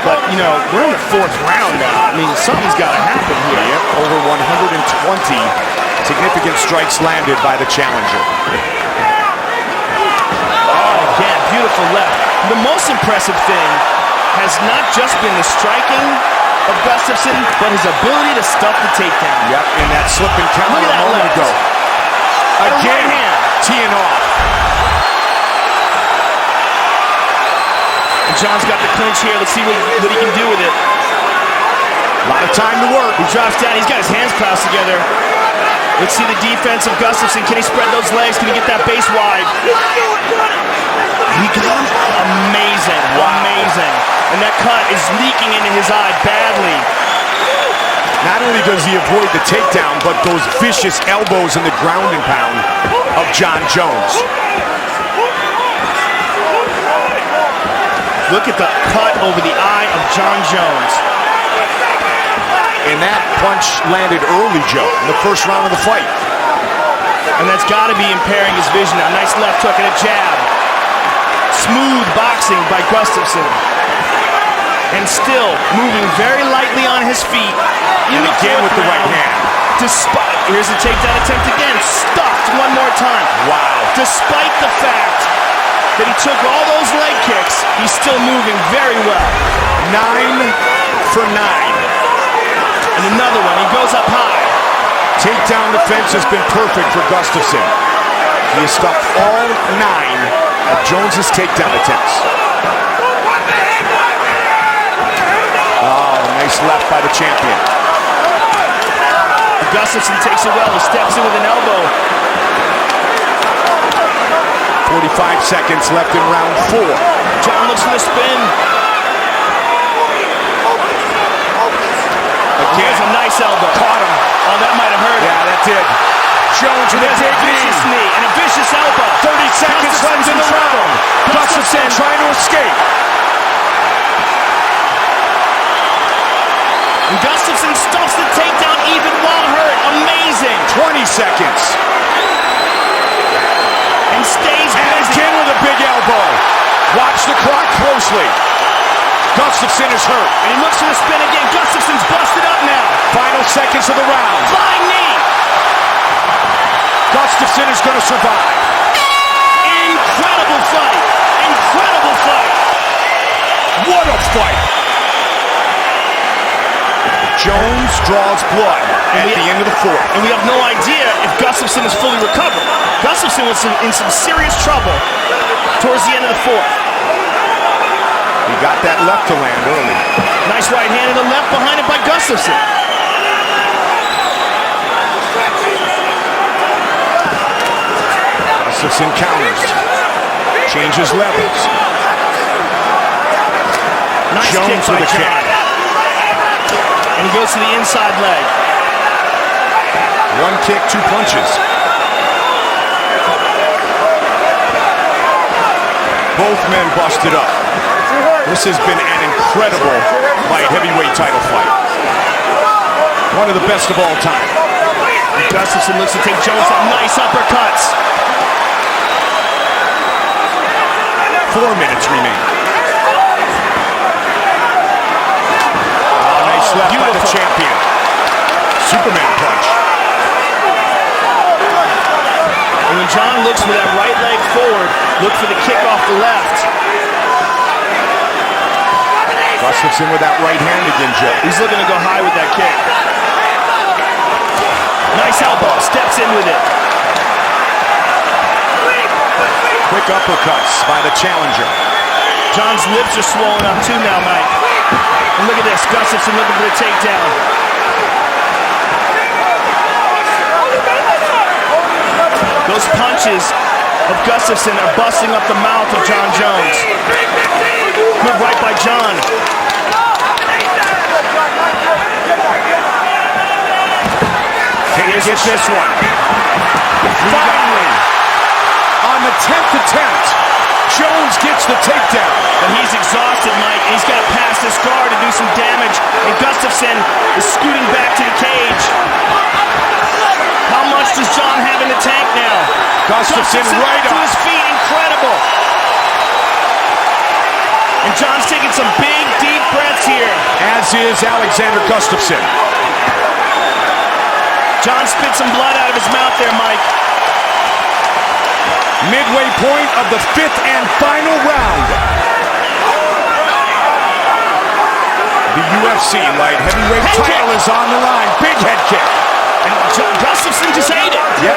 Speaker 2: But, you know, we're in the fourth round now. I mean, something's got to happen here.
Speaker 5: Yep, over 120 significant strikes landed by the challenger.
Speaker 2: Again, beautiful left. The most impressive thing has not just been the striking of Gustafsson, but his ability to stuff the takedown.
Speaker 5: Yep, in that slip and counter
Speaker 2: Look at
Speaker 5: a
Speaker 2: that
Speaker 5: moment
Speaker 2: left.
Speaker 5: ago. Again,
Speaker 2: Right hand.
Speaker 5: teeing off.
Speaker 2: And John's got the clinch here. Let's see what he can do with it.
Speaker 5: A lot of time to work.
Speaker 2: He drops down. He's got his hands crossed together. Let's see the defense of Gustafsson. Can he spread those legs? Can he get that base wide? He got him. Amazing. Wow. Amazing. And that cut is leaking into his eye badly.
Speaker 5: Not only does he avoid the takedown, but those vicious elbows in the ground and pound of Jon Jones.
Speaker 2: Look at the cut over the eye of Jon Jones.
Speaker 5: And that punch landed early, Joe, in the first round of the fight.
Speaker 2: And that's got to be impairing his vision now. Nice left hook and a jab. Smooth boxing by Gustafsson. And still moving very lightly on his feet.
Speaker 5: And again with the right hand.
Speaker 2: Despite, here's a takedown attempt again. Stuffed one more time.
Speaker 5: Wow.
Speaker 2: Despite the fact that he took all those leg kicks, he's still moving very well.
Speaker 5: 9 for 9.
Speaker 2: And another one, he goes up high.
Speaker 5: Takedown defense has been perfect for Gustafsson. He has stopped all 9 of Jones's takedown attempts. Oh, nice left by the champion.
Speaker 2: Gustafsson takes it well. He steps in with an elbow.
Speaker 5: 45 seconds left in round 4.
Speaker 2: John looks for the spin. Here's a nice elbow.
Speaker 5: Caught him.
Speaker 2: Oh, that might have hurt him.
Speaker 5: Yeah, that did. Jones with a
Speaker 2: There's a
Speaker 5: big
Speaker 2: vicious
Speaker 5: knee.
Speaker 2: knee and a vicious elbow.
Speaker 5: 30 seconds left in the round. Gustafsson trying to escape.
Speaker 2: And Gustafsson stuffs the takedown even while hurt. Amazing.
Speaker 5: 20 seconds.
Speaker 2: And stays
Speaker 5: And
Speaker 2: busy.
Speaker 5: again with a big elbow. Watch the clock closely. Gustafsson is hurt.
Speaker 2: And he looks for the spin again. Gustafsson's busted up now.
Speaker 5: Final seconds of the round.
Speaker 2: Flying knee.
Speaker 5: Gustafsson is going to survive.
Speaker 2: Incredible fight. Incredible fight.
Speaker 5: What a fight. Jones draws blood at the end of the 4th.
Speaker 2: And we have no idea if Gustafsson is fully recovered. Gustafsson was in some serious trouble towards the end of the 4th.
Speaker 5: He Got that left to land early.
Speaker 2: Nice right hand in the left behind it by Gustafsson.
Speaker 5: Gustafsson counters. Changes levels.
Speaker 2: Nice
Speaker 5: Jones
Speaker 2: kick by
Speaker 5: with a
Speaker 2: John.
Speaker 5: kick.
Speaker 2: And he goes to the inside leg.
Speaker 5: One kick, two punches. Both men busted up. This has been an incredible light heavyweight title fight. One of the best of all time.
Speaker 2: And Gustafsson looks to take Jones some nice uppercuts.
Speaker 5: 4 minutes remain. Nice left by the champion. Superman punch.
Speaker 2: And when John looks for that right leg forward, look for the kick off the left.
Speaker 5: Gustafsson with that right hand again, Joe.
Speaker 2: He's looking to go high with that kick. Nice elbow, steps in with it.
Speaker 5: Quick uppercuts by the challenger.
Speaker 2: John's lips are swollen up too now, Mike. And look at this, Gustafsson looking for the takedown. Those punches of Gustafsson are busting up the mouth of John Jones. Good right by John.
Speaker 5: Can you get this one? Finally, on the 10th attempt, Jones gets the takedown.
Speaker 2: But he's exhausted, Mike, and he's got to pass this guard to do some damage. And Gustafsson is scooting back to the cage. How much does John have in the tank now?
Speaker 5: Gustafsson right
Speaker 2: to
Speaker 5: up.
Speaker 2: his feet, incredible. And John's taking some big, deep breaths here.
Speaker 5: As is Alexander Gustafsson.
Speaker 2: John spit some blood out of his mouth there, Mike.
Speaker 5: Midway point of the 5th and final round. The UFC light heavyweight
Speaker 2: Head
Speaker 5: title
Speaker 2: kick.
Speaker 5: is on the line. Big head kick.
Speaker 2: And Gustafsson just ate it.
Speaker 5: Yep.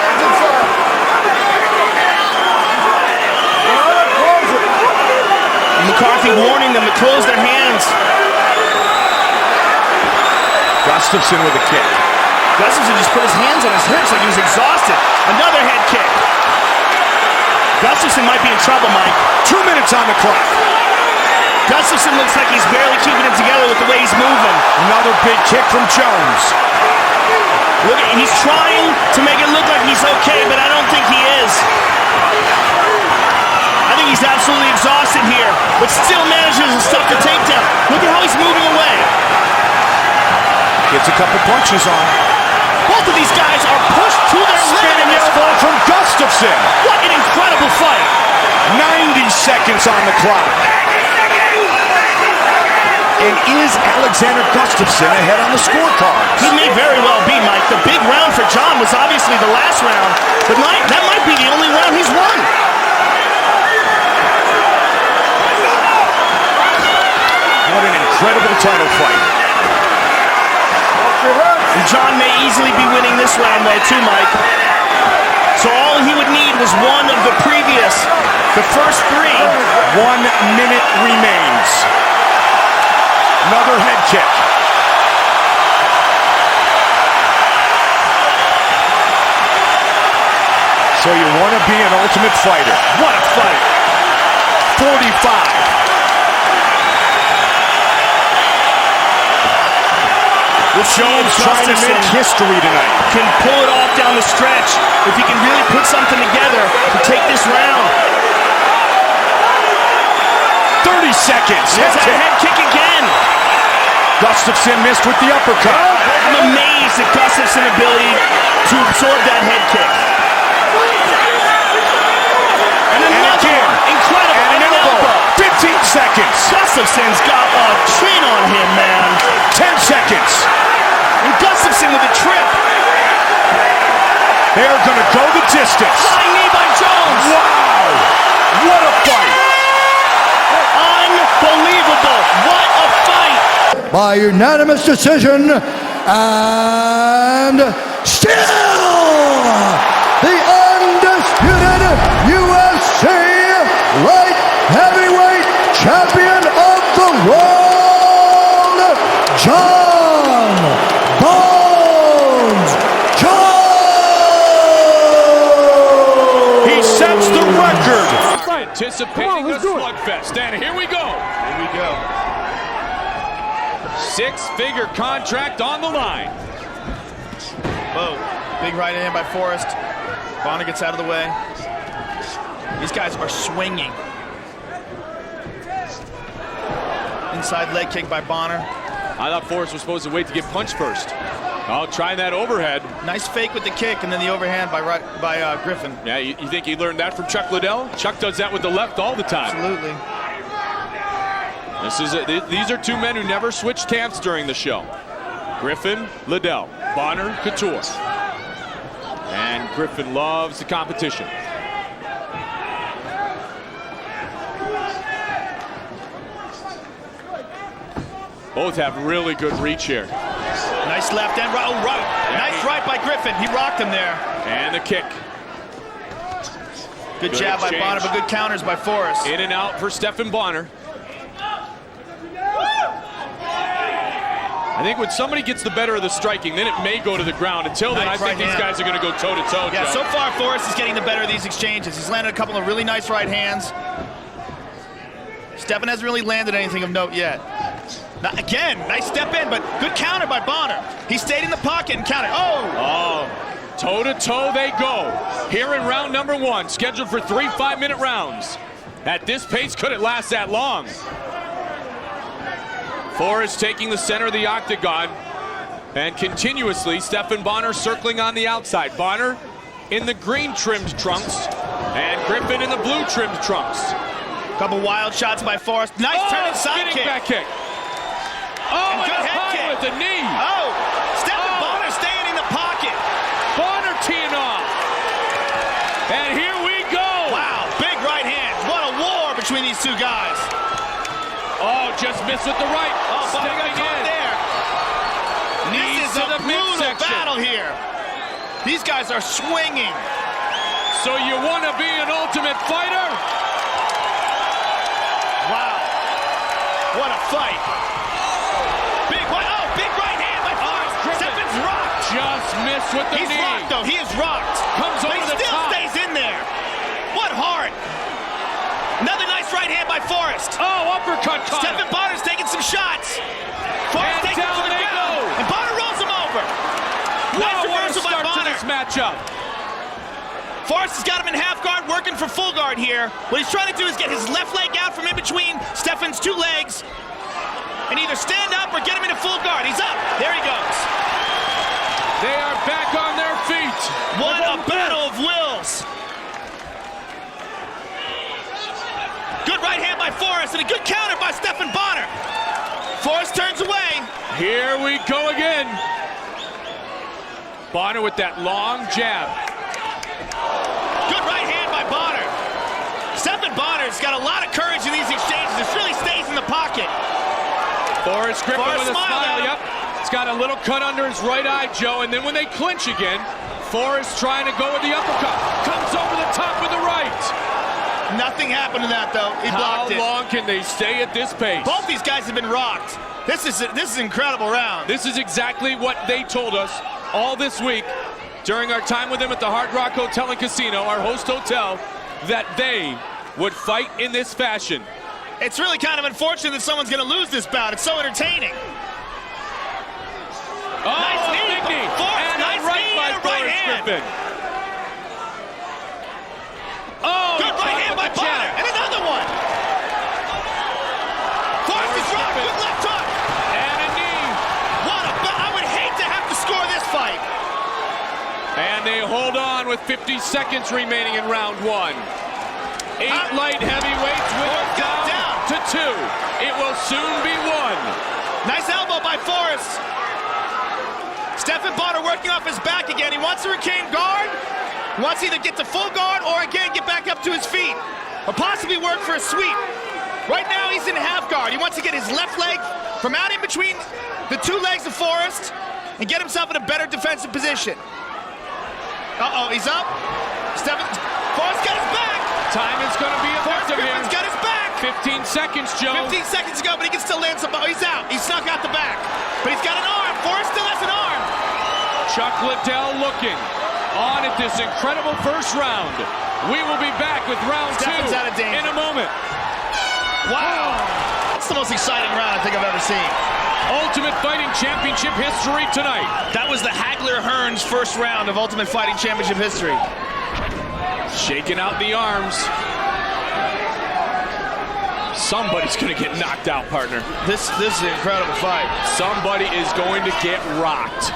Speaker 2: McCarthy warning them to close their hands.
Speaker 5: Gustafsson with a kick.
Speaker 2: Gustafsson just put his hands on his hips like he was exhausted. Another head kick. Gustafsson might be in trouble, Mike.
Speaker 5: 2 minutes on the clock.
Speaker 2: Gustafsson looks like he's barely keeping it together with the way he's moving.
Speaker 5: Another big kick from Jones.
Speaker 2: Look, he's trying to make it look like he's okay, but I don't think he is. I think he's absolutely exhausted here, but still manages to stuff the takedown. Look at how he's moving away.
Speaker 5: Gets a couple punches on.
Speaker 2: Both of these guys are pushed to their limit.
Speaker 5: Spinning elbow from Gustafsson.
Speaker 2: What an incredible fight.
Speaker 5: 90 seconds on the clock. And is Alexander Gustafsson ahead on the scorecards?
Speaker 2: He may very well be, Mike. The big round for John was obviously the last round, but that might be the only round he's won.
Speaker 5: What an incredible title fight.
Speaker 2: And John may easily be winning this round, though, too, Mike. So all he would need was one of the previous. The first 3.
Speaker 5: 1 minute remains. Another head kick. So you want to be an ultimate fighter.
Speaker 2: What a fight.
Speaker 5: 45. Jones trying to make history tonight.
Speaker 2: Can pull it off down the stretch if he can really put something together to take this round.
Speaker 5: 30 seconds.
Speaker 2: There's that head kick again.
Speaker 5: Gustafsson missed with the uppercut.
Speaker 2: I'm amazed at Gustafsson's ability to absorb that head kick. And another
Speaker 5: again.
Speaker 2: incredible.
Speaker 5: And an elbow. 15 seconds.
Speaker 2: Gustafsson's got a chin on him, man.
Speaker 5: 10 seconds.
Speaker 2: And Gustafsson with a trip.
Speaker 5: They're going to go the distance.
Speaker 2: Flying knee by Jones.
Speaker 5: Wow. What a fight.
Speaker 2: Unbelievable. What a fight.
Speaker 4: By unanimous decision, and still the undisputed UFC light heavyweight champion of the Bones Jones!
Speaker 5: He sets the record.
Speaker 1: Anticipating the slugfest, and here we go.
Speaker 2: Here we go.
Speaker 1: Six-figure contract on the line.
Speaker 2: Whoa, big right hand by Forrest. Bonnar gets out of the way. These guys are swinging. Inside leg kick by Bonnar.
Speaker 1: I thought Forrest was supposed to wait to get punched first. Oh, try that overhead.
Speaker 2: Nice fake with the kick, and then the overhand by Griffin.
Speaker 1: Yeah, you think he learned that from Chuck Liddell? Chuck does that with the left all the time.
Speaker 2: Absolutely.
Speaker 1: These are two men who never switched camps during the show. Griffin, Liddell, Bonnar, Couture. And Griffin loves the competition. Both have really good reach here.
Speaker 2: Nice left and right. Oh, right.
Speaker 1: Yeah,
Speaker 2: Nice right by Griffin. He rocked him there.
Speaker 1: And the kick.
Speaker 2: Good jab by Bonnar, but good counters by Forrest.
Speaker 1: In and out for Stephan Bonnar. I think when somebody gets the better of the striking, then it may go to the ground. Until then,
Speaker 2: Nice
Speaker 1: I think
Speaker 2: right
Speaker 1: these
Speaker 2: hand.
Speaker 1: guys are going to go toe-to-toe.
Speaker 2: Yeah,
Speaker 1: Joe.
Speaker 2: so far Forrest is getting the better of these exchanges. He's landed a couple of really nice right hands. Stephan hasn't really landed anything of note yet. Not, again, nice step in, but good counter by Bonnar. He stayed in the pocket and countered. Oh!
Speaker 1: Toe-to-toe they go. Here in round number one, scheduled for 3 5-minute rounds. At this pace, could it last that long? Forrest taking the center of the octagon, and continuously Stephan Bonnar circling on the outside. Bonnar in the green trimmed trunks, and Griffin in the blue trimmed trunks.
Speaker 2: Couple wild shots by Forrest. Nice turn inside kick.
Speaker 1: Back kick. Oh, and
Speaker 2: good head
Speaker 1: high
Speaker 2: kick
Speaker 1: with the knee.
Speaker 2: Oh, Stephan Bonnar staying in the pocket.
Speaker 1: Bonnar teeing off. And here we go.
Speaker 2: Wow, big right hand. What a war between these two guys.
Speaker 1: Oh, just missed with the right.
Speaker 2: Oh, Bonnar got
Speaker 1: Stepping
Speaker 2: caught
Speaker 1: in.
Speaker 2: there.
Speaker 1: Knees
Speaker 2: This is
Speaker 1: to
Speaker 2: a
Speaker 1: the
Speaker 2: brutal
Speaker 1: midsection.
Speaker 2: battle here. These guys are swinging.
Speaker 1: So you want to be an ultimate fighter?
Speaker 2: Wow. What a fight. Big right hand by Forrest. Stephan's rocked.
Speaker 1: Just missed with the
Speaker 2: He's
Speaker 1: knee.
Speaker 2: rocked, though. He is rocked.
Speaker 1: Comes
Speaker 2: but
Speaker 1: over
Speaker 2: he
Speaker 1: the
Speaker 2: still
Speaker 1: top.
Speaker 2: stays in there. What heart. Another nice right hand by Forrest.
Speaker 1: Oh, uppercut caught
Speaker 2: Stephan
Speaker 1: him.
Speaker 2: Bonner's taking some shots. Forrest
Speaker 1: And
Speaker 2: takes him
Speaker 1: down
Speaker 2: to the
Speaker 1: they
Speaker 2: ground.
Speaker 1: go.
Speaker 2: And Bonnar rolls him over. Nice
Speaker 1: Wow, what a
Speaker 2: reversal by
Speaker 1: start to
Speaker 2: Bonnar.
Speaker 1: this matchup.
Speaker 2: Forrest has got him in half guard, working for full guard here. What he's trying to do is get his left leg out from in between Stephan's two legs and either stand up or get him into full guard. He's up. There he goes.
Speaker 1: They are back on their feet.
Speaker 2: What a battle of wills. Good right hand by Forrest and a good counter by Stephan Bonnar. Forrest turns away.
Speaker 1: Here we go again. Bonnar with that long jab.
Speaker 2: Good right hand by Bonnar. Stephan Bonner's got a lot of courage in these exchanges. It really stays in the pocket.
Speaker 1: Forrest Griffin
Speaker 2: Forrest
Speaker 1: with a
Speaker 2: smiled
Speaker 1: smile.
Speaker 2: at him.
Speaker 1: Yep. It's got a little cut under his right eye, Joe. And then when they clinch again, Forrest trying to go with the uppercut. Comes over the top with the right.
Speaker 2: Nothing happened to that, though. He blocked it.
Speaker 1: How long can they stay at this pace?
Speaker 2: Both these guys have been rocked. This is an incredible round.
Speaker 1: This is exactly what they told us all this week during our time with them at the Hard Rock Hotel and Casino, our host hotel, that they would fight in this fashion.
Speaker 2: It's really kind of unfortunate that someone's going to lose this bout. It's so entertaining.
Speaker 1: Oh,
Speaker 2: Nice knee.
Speaker 1: big knee.
Speaker 2: Forrest,
Speaker 1: And
Speaker 2: nice
Speaker 1: a right
Speaker 2: knee
Speaker 1: by
Speaker 2: and a right
Speaker 1: Forrest
Speaker 2: hand.
Speaker 1: Griffin. Oh,
Speaker 2: Good right hand by Bonnar. And another one. Forrest is rocked.
Speaker 1: Griffin.
Speaker 2: Good left hook.
Speaker 1: And a knee.
Speaker 2: What a bout. I would hate to have to score this fight.
Speaker 1: And they hold on with 50 seconds remaining in round one. 8 light heavyweights will go down to 2. It will soon be 1.
Speaker 2: Nice elbow by Forrest. Stephan Bonnar working off his back again. He wants to retain guard. He wants to either get to full guard or again get back up to his feet. Or possibly work for a sweep. Right now he's in half guard. He wants to get his left leg from out in between the two legs of Forrest and get himself in a better defensive position. Uh-oh, he's up. Forrest got his back.
Speaker 1: Time is going to be effective here.
Speaker 2: Griffin's got his back.
Speaker 1: 15 seconds, Joe.
Speaker 2: 15 seconds to go, but he can still land some. Oh, he's out. He snuck out the back. But he's got an arm. Forrest still has an arm.
Speaker 5: Chuck Liddell looking on at this incredible first round. We will be back with round
Speaker 2: Stephan's
Speaker 5: 2
Speaker 2: out of danger.
Speaker 5: in a moment.
Speaker 2: Wow. That's the most exciting round I think I've ever seen.
Speaker 5: Ultimate Fighting Championship history tonight.
Speaker 2: That was the Hagler-Hearns first round of Ultimate Fighting Championship history.
Speaker 5: Shaking out the arms. Somebody's going to get knocked out, partner.
Speaker 2: This is an incredible fight.
Speaker 5: Somebody is going to get rocked.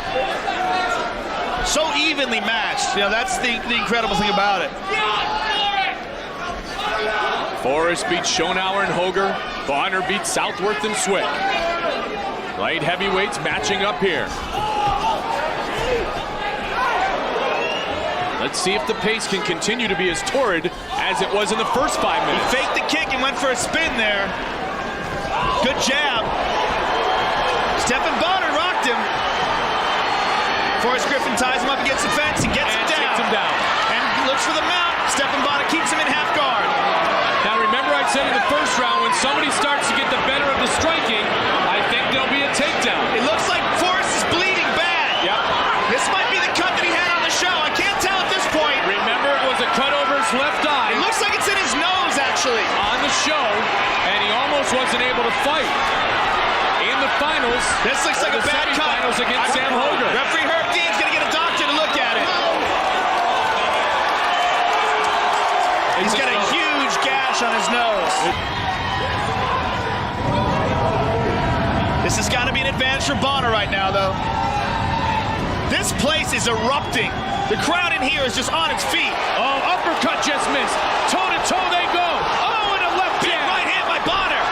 Speaker 2: So evenly matched. You know, that's the incredible thing about it.
Speaker 5: Forrest beats Schonauer and Hoger. Bonnar beats Southworth and Swick. Light heavyweights matching up here. Let's see if the pace can continue to be as torrid as it was in the first 5 minutes.
Speaker 2: He faked the kick and went for a spin there. Good jab. Stephan Bonnar rocked him. Forrest Griffin ties him up against the fence and gets him down.
Speaker 5: Takes him down.
Speaker 2: And looks for the mount. Stephan Bonnar keeps him in half guard.
Speaker 5: Now remember I said in the first round, when somebody starts to get the better of the striking, I think there'll be a takedown.
Speaker 2: It looks like Forrest is bleeding bad.
Speaker 5: Yep.
Speaker 2: This might be the cut that he had on the show. I can't tell at this point.
Speaker 5: Remember, it was a cut over his left eye.
Speaker 2: It looks like it's in his nose, actually.
Speaker 5: On the show, and he almost wasn't able to fight. In the finals,
Speaker 2: This looks like a bad cut.
Speaker 5: semifinals against Sam Hoger.
Speaker 2: Referee Herb Dean's going to get a doctor to look at it. He's got a huge gash on his nose. This has got to be an advantage for Bonnar right now, though. This place is erupting. The crowd in here is just on its feet.
Speaker 5: Oh, uppercut just missed. Toe-to-toe they go. Oh, and a left
Speaker 2: Big
Speaker 5: jab.
Speaker 2: right hand by Bonnar.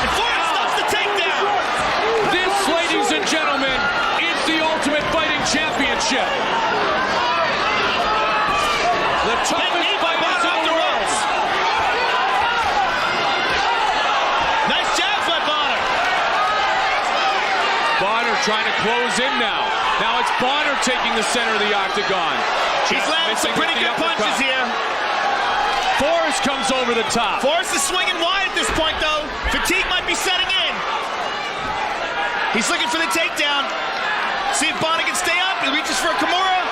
Speaker 2: And Forrest stops the takedown.
Speaker 5: This, ladies and gentlemen, is the Ultimate Fighting Championship. The toughest
Speaker 2: knee by
Speaker 5: fighters
Speaker 2: Bonnar
Speaker 5: in
Speaker 2: off
Speaker 5: the
Speaker 2: the
Speaker 5: world.
Speaker 2: ropes. Nice jabs by Bonnar.
Speaker 5: Bonnar trying to close in now. Now it's Bonnar taking the center of the octagon.
Speaker 2: He's landing some pretty good punches here.
Speaker 5: Forrest comes over the top.
Speaker 2: Forrest is swinging wide at this point, though. Fatigue might be setting in. He's looking for the takedown. See if Bonnar can stay up. He reaches for a Kimura.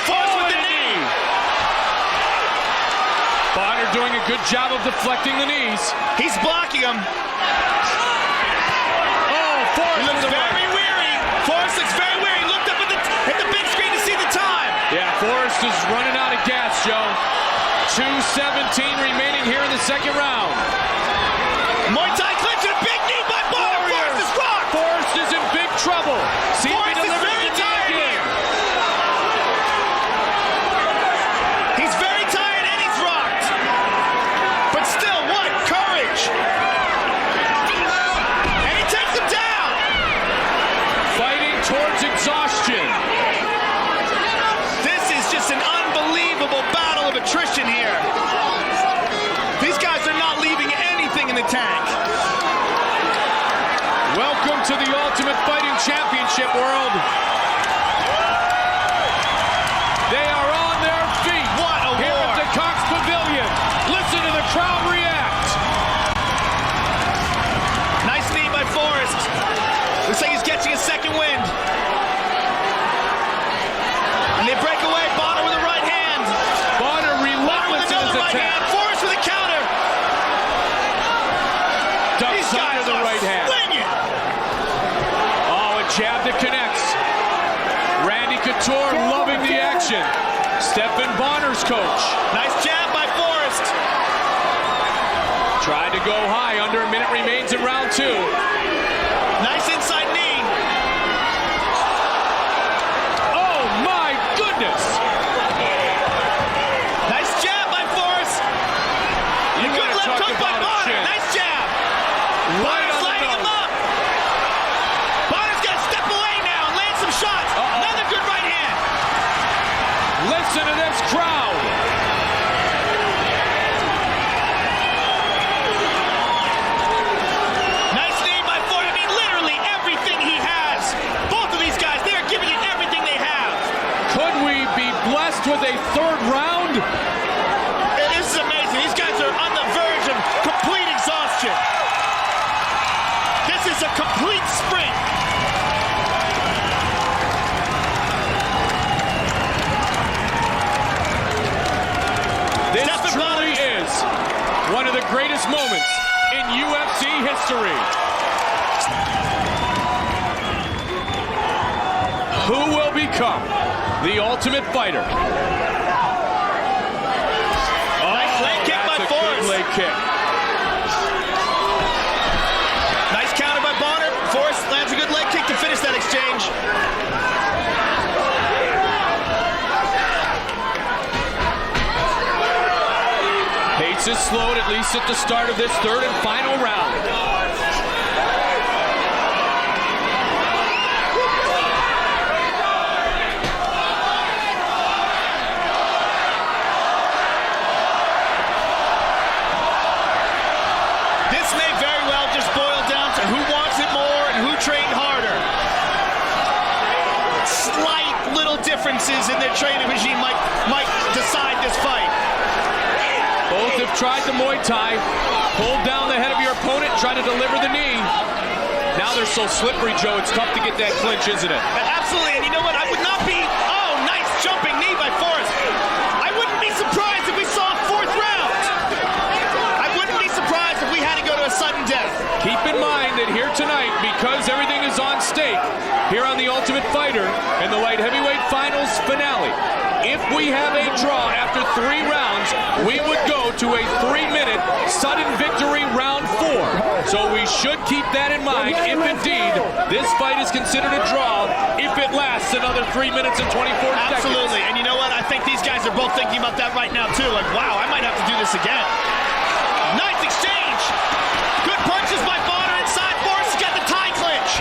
Speaker 2: Forrest with the knee.
Speaker 5: Bonnar doing a good job of deflecting the knees.
Speaker 2: He's blocking him.
Speaker 5: Oh, Forrest
Speaker 2: He looks
Speaker 5: with the right.
Speaker 2: very weary. Forrest looks very weary. He looked up at the big screen to see the time.
Speaker 5: Yeah, Forrest is running out of gas, Joe. 2:17 remaining here in the second round.
Speaker 2: Muay Thai clinch and a big knee by Bonnar. Forrest is rocked.
Speaker 5: Forrest is in big trouble. See if he
Speaker 2: Forrest is
Speaker 5: delivers
Speaker 2: very
Speaker 5: the knee
Speaker 2: tired
Speaker 5: again.
Speaker 2: here. He's very tired and he's rocked. But still, what courage. And he takes him down.
Speaker 5: Fighting towards exhaustion.
Speaker 2: This is just an unbelievable battle of attrition here. These guys are not leaving anything in the tank.
Speaker 5: Welcome to the Ultimate Fighting Championship world. They are on their feet.
Speaker 2: What a
Speaker 5: here
Speaker 2: war.
Speaker 5: at the Cox Pavilion. Listen to the crowd react.
Speaker 2: Nice knee by Forrest. Looks like he's catching a second wind. And they break away. Bonnar with a right hand.
Speaker 5: Bonnar
Speaker 2: Bonnar with
Speaker 5: relentless in his
Speaker 2: another right
Speaker 5: attack.
Speaker 2: hand. Forrest with a counter.
Speaker 5: Ducks
Speaker 2: These guys
Speaker 5: under the
Speaker 2: are
Speaker 5: right hand.
Speaker 2: swinging.
Speaker 5: Oh, a jab that connects. Randy Couture loving the action. Stephan Bonnar's coach.
Speaker 2: Nice jab by Forrest.
Speaker 5: Tried to go high. Under a minute remains in round 2.
Speaker 2: Nice inside knee.
Speaker 5: Oh, my goodness.
Speaker 2: Nice jab by Forrest.
Speaker 5: You
Speaker 2: Good
Speaker 5: gotta
Speaker 2: left
Speaker 5: talk
Speaker 2: hook by
Speaker 5: about a
Speaker 2: Bonnar.
Speaker 5: chin.
Speaker 2: Nice jab.
Speaker 5: Right
Speaker 2: Bonner's
Speaker 5: on the
Speaker 2: lighting him
Speaker 5: nose.
Speaker 2: up. Bonner's got to step away now and land some shots. Another good right hand.
Speaker 5: Listen to this crowd.
Speaker 2: Nice knee by
Speaker 5: Who will become the Ultimate Fighter?
Speaker 2: Nice leg kick by Forrest.
Speaker 5: Good leg kick.
Speaker 2: Nice counter by Bonnar. Forrest lands a good leg kick to finish that exchange.
Speaker 5: Pace is slowed, at least at the start of this third and final round.
Speaker 2: This may very well just boil down to who wants it more and who trained harder. Slight little differences in their training regime might decide this fight.
Speaker 5: Both have tried the Muay Thai, pulled down the head of your opponent, try to deliver the knee. Now they're so slippery, Joe, it's tough to get that clinch, isn't it?
Speaker 2: Absolutely, and you know what? I would not be, oh, nice jumping knee by Forrest. I wouldn't be surprised if we saw a fourth round. I wouldn't be surprised if we had to go to a sudden death.
Speaker 5: Keep in mind that here tonight, because everything is on stake, here on The Ultimate Fighter and the light heavyweight finals finale, if we have a draw after 3 rounds, we would go to a 3-minute sudden victory round 4. So we should keep that in mind if indeed this fight is considered a draw, if it lasts another 3 minutes and 24 seconds.
Speaker 2: Absolutely, and you know what? I think these guys are both thinking about that right now too. Like, wow, I might have to do this again. Nice exchange. Good punches by Bonnar inside. Forrest has got the tie clinch.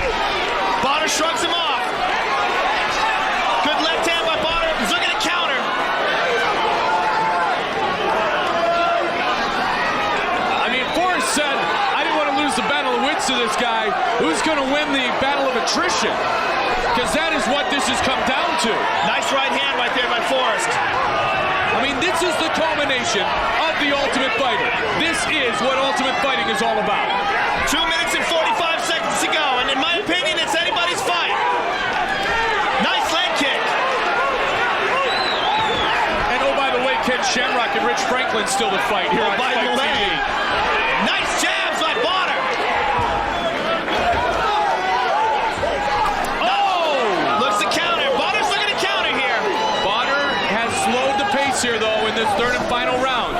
Speaker 2: Bonnar shrugs him off. Good left hand by Bonnar. He's looking to counter.
Speaker 5: I mean, Forrest said, I didn't want to lose the battle of wits to this guy. Who's going to win the battle of attrition? Because that is what this has come down to.
Speaker 2: Nice right hand right there by Forrest.
Speaker 5: I mean, this is the culmination of The Ultimate Fighter. This is what Ultimate Fighting is all about.
Speaker 2: 2 minutes and 45 seconds to go, and in my opinion, it's anybody's fight. Nice leg kick.
Speaker 5: And oh, by the way, Ken Shamrock and Rich Franklin still to fight here on
Speaker 2: by
Speaker 5: Fight
Speaker 2: the way.
Speaker 5: TV.
Speaker 2: Nice jabs by Bonnar.
Speaker 5: Oh!
Speaker 2: Looks to counter. Bonner's looking to counter here.
Speaker 5: Bonnar has slowed the pace here, though, in this third and final round.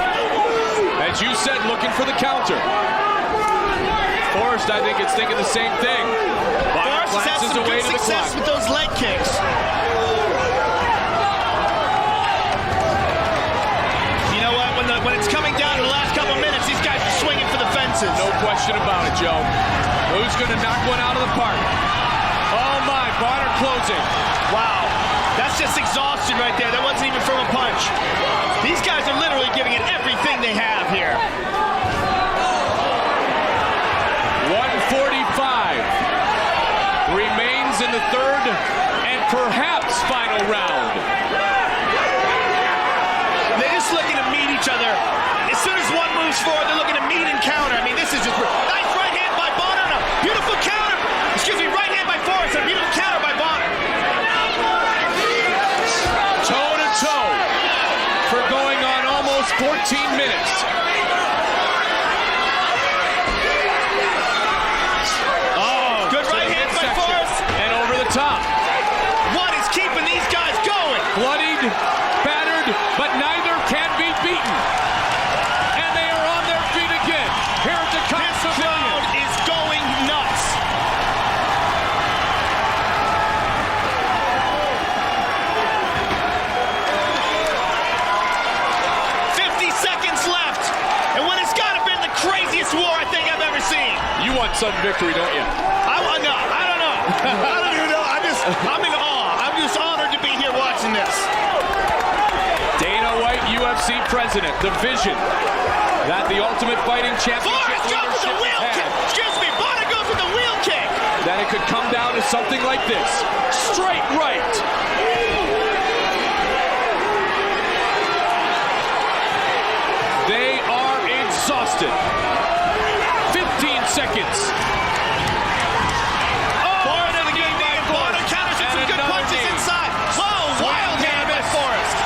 Speaker 5: As you said, looking for the counter. Forrest, I think, is thinking the same thing. Bonnar
Speaker 2: Forrest has had
Speaker 5: glances
Speaker 2: some
Speaker 5: away
Speaker 2: good
Speaker 5: to the
Speaker 2: success
Speaker 5: clock.
Speaker 2: with those leg kicks. You know what? When it's coming down to the last couple minutes, these guys are swinging for the fences.
Speaker 5: No question about it, Joe. Who's going to knock one out of the park? Oh, my. Bonnar closing.
Speaker 2: Wow. That's just exhaustion right there. That wasn't even from a punch. These guys are literally giving it everything they have here.
Speaker 5: 145 remains in the third and perhaps final round.
Speaker 2: They're just looking to meet each other. As soon as one moves forward, they're looking to meet and counter. I mean, this is just nice right hand by Bonnar. And a beautiful counter. Excuse me, right hand by Forrest. And a beautiful counter by Bonnar.
Speaker 5: Toe to toe for going on almost 14 minutes. Oh,
Speaker 2: Good right hand by Forrest.
Speaker 5: And over the top.
Speaker 2: What is keeping these guys going?
Speaker 5: Bloodied, battered, but neither can be beaten. And they are on their feet again. Here at the
Speaker 2: This crowd is going nuts. And when it's got to be the craziest war I think I've ever seen.
Speaker 5: You want sudden victory, don't you?
Speaker 2: I don't know. I don't even know. I'm in awe. I'm just honored to be here watching this.
Speaker 5: Dana White, UFC president, the vision that the Ultimate Fighting Championship
Speaker 2: Forrest goes with the wheel kick. Excuse me, Bonnar goes with the wheel kick.
Speaker 5: That it could come down to something like this. Straight right. They are exhausted. 15 seconds. Oh,
Speaker 2: Forrest with a good knee, and Bonnar counters with some good punches inside. Whoa, wild hand by Forrest.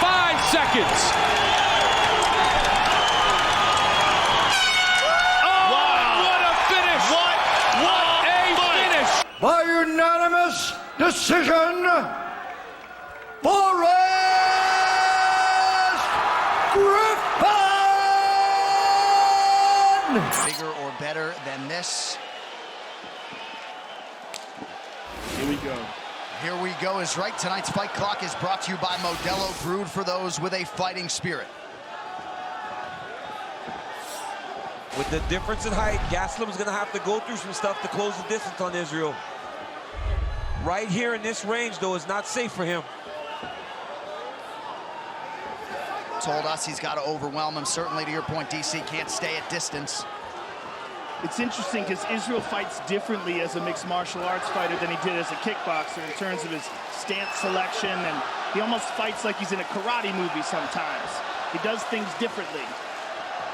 Speaker 5: 5 seconds. Oh,
Speaker 2: Wow.
Speaker 5: what a finish.
Speaker 2: What
Speaker 5: a
Speaker 2: fight.
Speaker 5: finish.
Speaker 3: By unanimous
Speaker 4: unanimous decision, Forrest Griffin!
Speaker 6: Bigger or better than this?
Speaker 2: Here we go.
Speaker 6: Here we go is right. Tonight's Fight Clock is brought to you by Modelo, brewed for those with a fighting spirit.
Speaker 7: With the difference in height, Gastelum's going to have to go through some stuff to close the distance on Israel. Right here in this range, though, is not safe for him.
Speaker 6: Told us he's got to overwhelm him. Certainly, to your point, DC can't stay at distance.
Speaker 2: It's interesting because Israel fights differently as a mixed martial arts fighter than he did as a kickboxer in terms of his stance selection, and he almost fights like he's in a karate movie sometimes. He does things differently,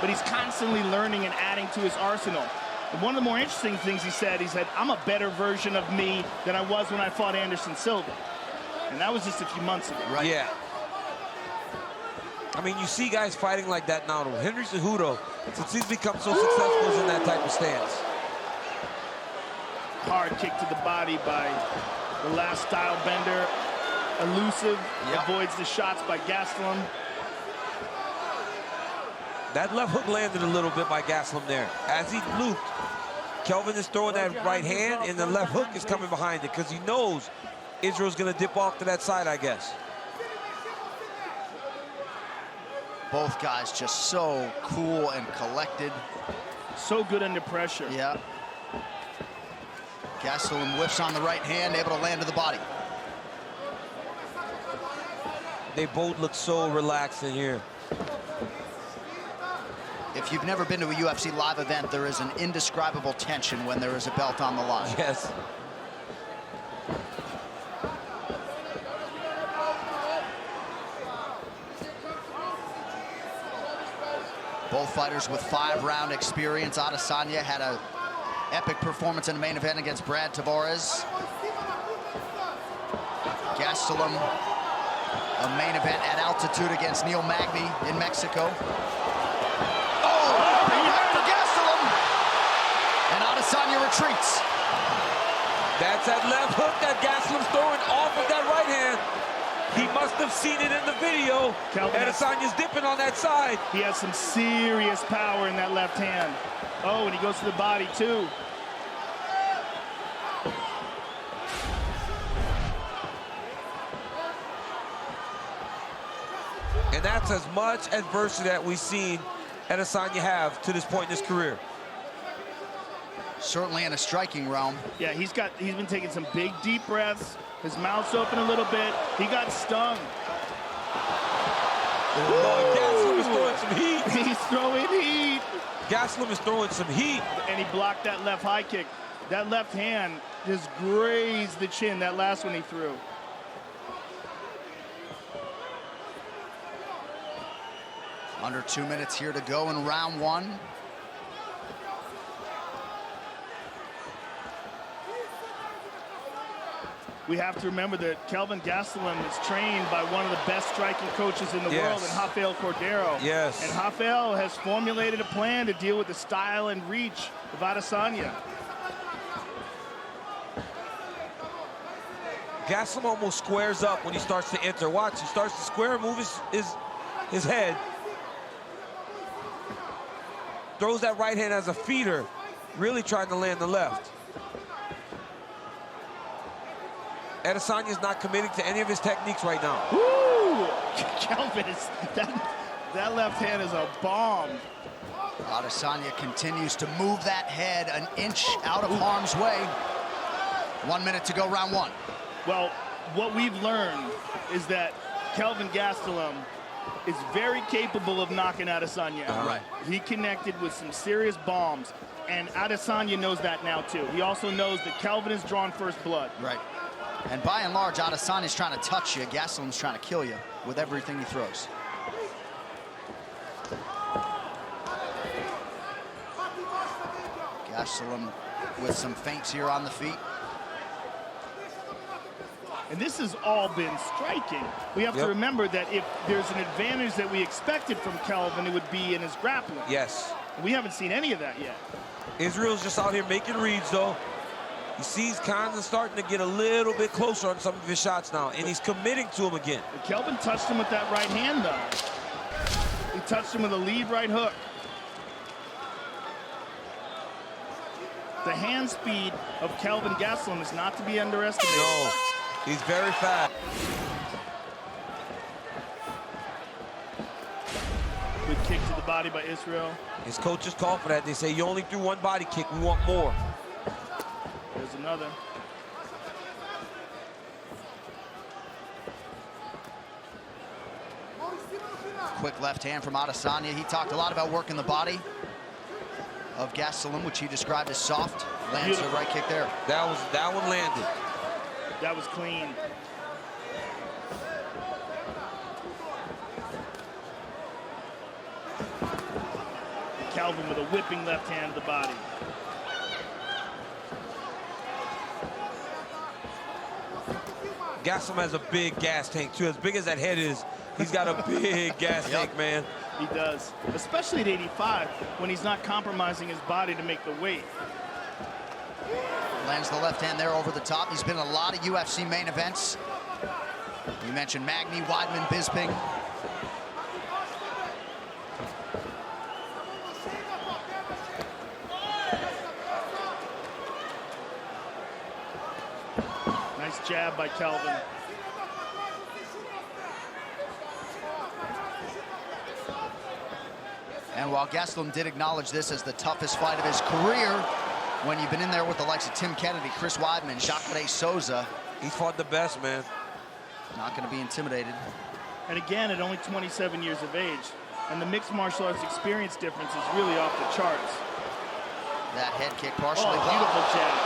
Speaker 2: but he's constantly learning and adding to his arsenal. And one of the more interesting things he said, I'm a better version of me than I was when I fought Anderson Silva. And that was just a few months ago.
Speaker 7: Right. Yeah. I mean, you see guys fighting like that now. Henry Cejudo, since he's become so successful, is in that type of stance.
Speaker 2: Hard kick to the body by the last style bender. Elusive, avoids the shots by Gastelum.
Speaker 7: That left hook landed a little bit by Gastelum there. As he looped, Kelvin is throwing that right hand, and the left hook is coming behind it because he knows Israel's going to dip off to that side, I guess.
Speaker 6: Both guys just so cool and collected.
Speaker 2: So good under pressure.
Speaker 6: Yeah. Gastelum whiffs on the right hand, able to land to the body.
Speaker 7: They both look so relaxed in here.
Speaker 6: If you've never been to a UFC live event, there is an indescribable tension when there is a belt on the line.
Speaker 7: Yes.
Speaker 6: Both fighters with 5-round experience. Adesanya had an epic performance in the main event against Brad Tavares. Gastelum, a main event at altitude against Neil Magny in Mexico. Oh, back for Gastelum! And Adesanya retreats.
Speaker 7: That's that left hook that Gastelum's throwing off of that right hand. He must have seen it in the video. Adesanya's dipping on that side.
Speaker 2: He has some serious power in that left hand. Oh, and he goes to the body too.
Speaker 7: And that's as much adversity that we've seen Adesanya have to this point in his career.
Speaker 6: Certainly in a striking realm.
Speaker 2: Yeah, he's been taking some big deep breaths. His mouth's open a little bit. He got stung.
Speaker 7: Gastelum is throwing some heat.
Speaker 2: He's throwing heat.
Speaker 7: Gastelum is throwing some heat.
Speaker 2: And he blocked that left high kick. That left hand just grazed the chin, that last one he threw.
Speaker 6: Under 2 minutes here to go in round one.
Speaker 2: We have to remember that Kelvin Gastelum is trained by one of the best striking coaches in the world, in Rafael Cordero.
Speaker 7: Yes.
Speaker 2: And Rafael has formulated a plan to deal with the style and reach of Adesanya.
Speaker 7: Gastelum almost squares up when he starts to enter. Watch, he starts to square, move his head. Throws that right hand as a feeder, really trying to land the left. Adesanya's not committing to any of his techniques right now.
Speaker 2: Woo! Kelvin, that left hand is a bomb.
Speaker 6: Adesanya continues to move that head an inch out of harm's way. 1 minute to go, round one.
Speaker 2: Well, what we've learned is that Kelvin Gastelum is very capable of knocking Adesanya out.
Speaker 6: Right.
Speaker 2: He connected with some serious bombs, and Adesanya knows that now too. He also knows that Kelvin has drawn first blood.
Speaker 6: Right. And by and large, Adesanya's trying to touch you. Gastelum's trying to kill you with everything he throws. Gastelum with some feints here on the feet.
Speaker 2: And this has all been striking. We have to remember that if there's an advantage that we expected from Kelvin, it would be in his grappling.
Speaker 7: Yes.
Speaker 2: We haven't seen any of that yet.
Speaker 7: Israel's just out here making reads, though. You see he's kind of starting to get a little bit closer on some of his shots now, and he's committing to him again.
Speaker 2: Kelvin touched him with that right hand, though. He touched him with a lead right hook. The hand speed of Kelvin Gastelum is not to be underestimated.
Speaker 7: No, he's very fast.
Speaker 2: Good kick to the body by Israel.
Speaker 7: His coaches call for that. They say, you only threw one body kick, we want more.
Speaker 2: There's another.
Speaker 6: Quick left hand from Adesanya. He talked a lot about working the body of Gastelum, which he described as soft. Lands a right kick there.
Speaker 7: That one landed.
Speaker 2: That was clean. Kelvin with a whipping left hand to the body.
Speaker 7: Gastelum has a big gas tank too. As big as that head is, he's got a big gas tank, man.
Speaker 2: He does, especially at 85, when he's not compromising his body to make the weight.
Speaker 6: Lands the left hand there over the top. He's been in a lot of UFC main events. We mentioned Magny, Weidman, Bisping.
Speaker 2: Nice jab by Kelvin.
Speaker 6: And while Gastelum did acknowledge this as the toughest fight of his career, when you've been in there with the likes of Tim Kennedy, Chris Weidman, Jacare Souza,
Speaker 7: he fought the best, man.
Speaker 6: Not going to be intimidated.
Speaker 2: And again, at only 27 years of age, and the mixed martial arts experience difference is really off the charts.
Speaker 6: That head kick partially blocked.
Speaker 2: Beautiful jab.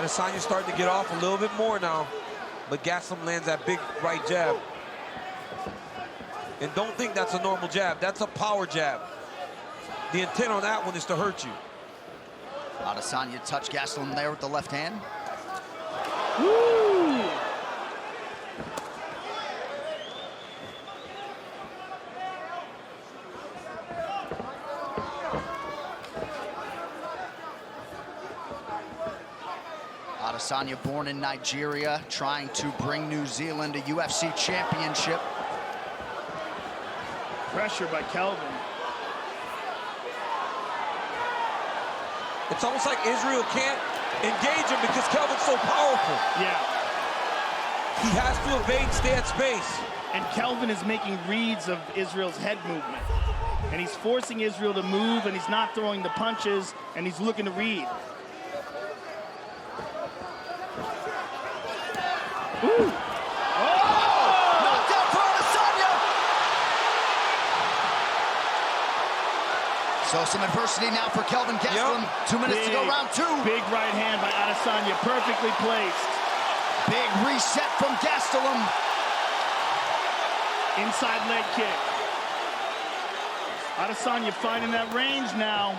Speaker 7: Adesanya's starting to get off a little bit more now, but Gastelum lands that big right jab. And don't think that's a normal jab. That's a power jab. The intent on that one is to hurt you.
Speaker 6: Adesanya touched Gastelum there with the left hand.
Speaker 2: Woo!
Speaker 6: Adesanya, born in Nigeria, trying to bring New Zealand a UFC championship.
Speaker 2: Pressure by Kelvin.
Speaker 7: It's almost like Israel can't engage him because Kelvin's so powerful.
Speaker 2: Yeah.
Speaker 7: He has to evade, stay at space.
Speaker 2: And Kelvin is making reads of Israel's head movement. And he's forcing Israel to move, and he's not throwing the punches, and he's looking to read. Ooh.
Speaker 6: So some adversity now for Kelvin Gastelum.
Speaker 7: Yep.
Speaker 6: 2 minutes to go, round two.
Speaker 2: Big right hand by Adesanya, perfectly placed.
Speaker 6: Big reset from Gastelum.
Speaker 2: Inside leg kick. Adesanya finding that range now.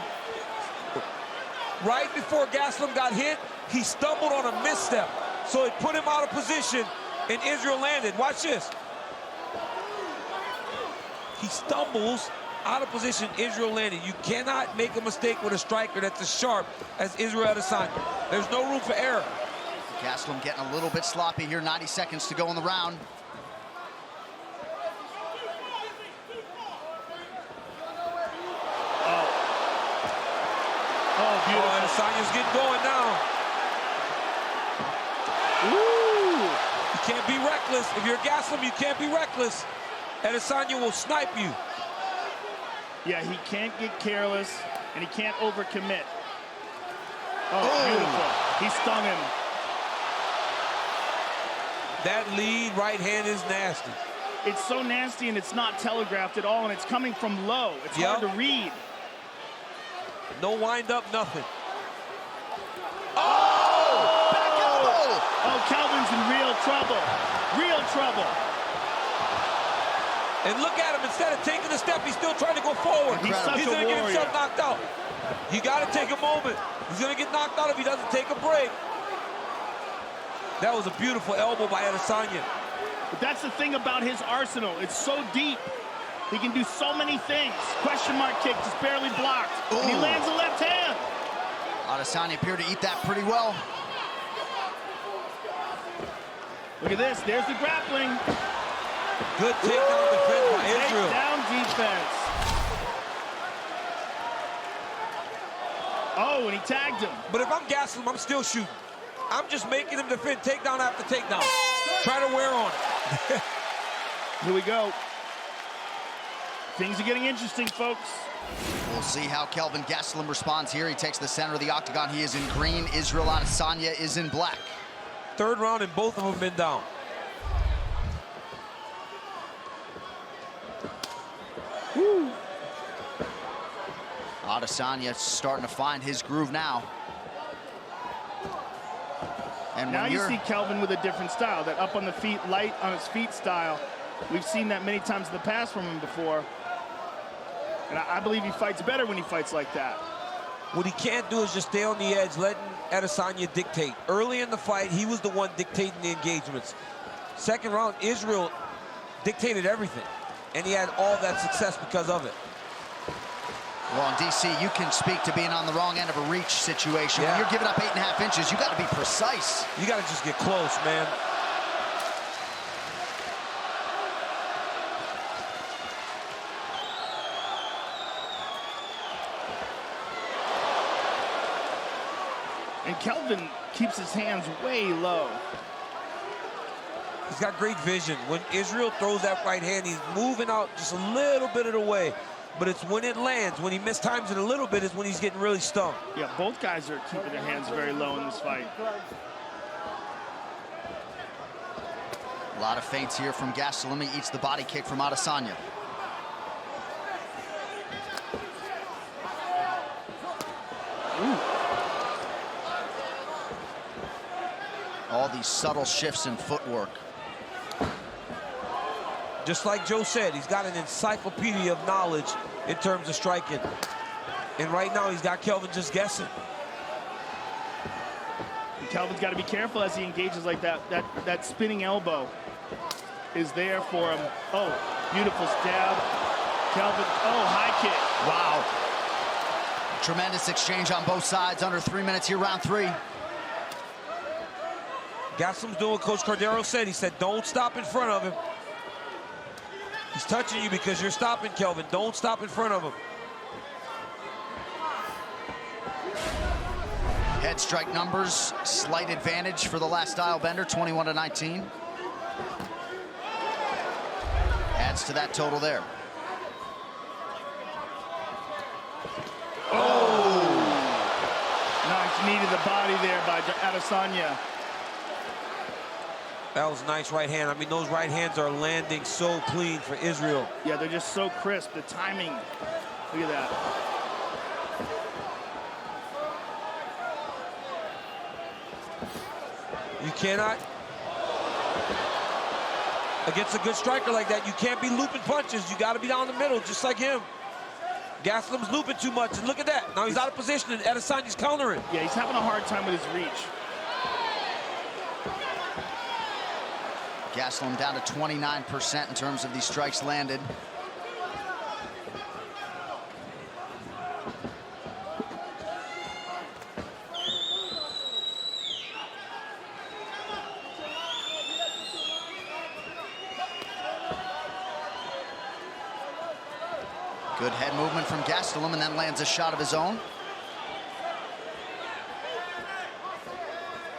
Speaker 7: Right before Gastelum got hit, he stumbled on a misstep. So it put him out of position, and Israel landed. Watch this. He stumbles out of position, Israel landed. You cannot make a mistake with a striker that's as sharp as Israel Adesanya. There's no room for error.
Speaker 6: Gastelum getting a little bit sloppy here. 90 seconds to go in the round.
Speaker 2: Oh, beautiful.
Speaker 7: Oh, Adesanya's getting going now.
Speaker 2: Ooh.
Speaker 7: You can't be reckless. If you're Gastelum, you can't be reckless. Adesanya will snipe you.
Speaker 2: Yeah, he can't get careless, and he can't overcommit. Oh, beautiful. He stung him.
Speaker 7: That lead right hand is nasty.
Speaker 2: It's so nasty, and it's not telegraphed at all, and it's coming from low. It's hard to read.
Speaker 7: No wind up, nothing.
Speaker 6: Oh! Back elbow!
Speaker 2: Oh, Kelvin's in real trouble. Real trouble.
Speaker 7: And look at him, instead of taking a step, he's still trying to go forward.
Speaker 2: He's such
Speaker 7: He's
Speaker 2: a
Speaker 7: gonna get
Speaker 2: warrior.
Speaker 7: himself knocked out. You gotta take a moment. He's gonna get knocked out if he doesn't take a break. That was a beautiful elbow by Adesanya.
Speaker 2: But that's the thing about his arsenal. It's so deep. He can do so many things. Question mark kick, just barely blocked. And he lands a left hand.
Speaker 6: Adesanya appeared to eat that pretty well.
Speaker 2: Look at this. There's the grappling.
Speaker 7: Good takedown defense by Israel.
Speaker 2: Takedown defense. Oh, and he tagged him.
Speaker 7: But if I'm Gastelum, I'm still shooting. I'm just making him defend takedown after takedown. Try to wear on it.
Speaker 2: Here we go. Things are getting interesting, folks.
Speaker 6: We'll see how Kelvin Gastelum responds here. He takes the center of the octagon. He is in green. Israel Adesanya is in black.
Speaker 7: Third round and both of them been down.
Speaker 6: Woo. Adesanya starting to find his groove now. And
Speaker 2: now
Speaker 6: when
Speaker 2: you see Kelvin with a different style, that up on the feet, light on his feet style. We've seen that many times in the past from him before. And I believe he fights better when he fights like that.
Speaker 7: What he can't do is just stay on the edge, letting Adesanya dictate. Early in the fight, he was the one dictating the engagements. Second round, Israel dictated everything. And he had all that success because of it.
Speaker 6: Well, in DC, you can speak to being on the wrong end of a reach situation.
Speaker 7: Yeah.
Speaker 6: When you're giving up 8.5 inches, you got to be precise.
Speaker 7: You got to just get close, man.
Speaker 2: And Kelvin keeps his hands way low.
Speaker 7: He's got great vision. When Israel throws that right hand, he's moving out just a little bit of the way. But it's when it lands, when he mistimes it a little bit, is when he's getting really stung.
Speaker 2: Yeah, both guys are keeping their hands very low in this fight.
Speaker 6: A lot of feints here from Gastelum. He eats the body kick from Adesanya. All these subtle shifts in footwork.
Speaker 7: Just like Joe said, he's got an encyclopedia of knowledge in terms of striking. And right now, he's got Kelvin just guessing.
Speaker 2: And Kelvin's got to be careful as he engages like that. That spinning elbow is there for him. Oh, beautiful stab. Kelvin, oh, high kick.
Speaker 6: Wow. Tremendous exchange on both sides. Under 3 minutes here, round 3.
Speaker 7: Gastelum's doing what Coach Cordero said. He said, don't stop in front of him. He's touching you because you're stopping, Kelvin. Don't stop in front of him.
Speaker 6: Head strike numbers, slight advantage for the last style bender, 21-19. Adds to that total there.
Speaker 2: Oh! Nice knee to the body there by Adesanya.
Speaker 7: That was a nice right hand. I mean, those right hands are landing so clean for Israel.
Speaker 2: Yeah, they're just so crisp. The timing. Look at that.
Speaker 7: You cannot, against a good striker like that, you can't be looping punches. You got to be down the middle, just like him. Gastelum's looping too much, and look at that. Now he's out of position, and Adesanya's countering.
Speaker 2: Yeah, he's having a hard time with his reach.
Speaker 6: Gastelum down to 29% in terms of these strikes landed. Good head movement from Gastelum, and then lands a shot of his own.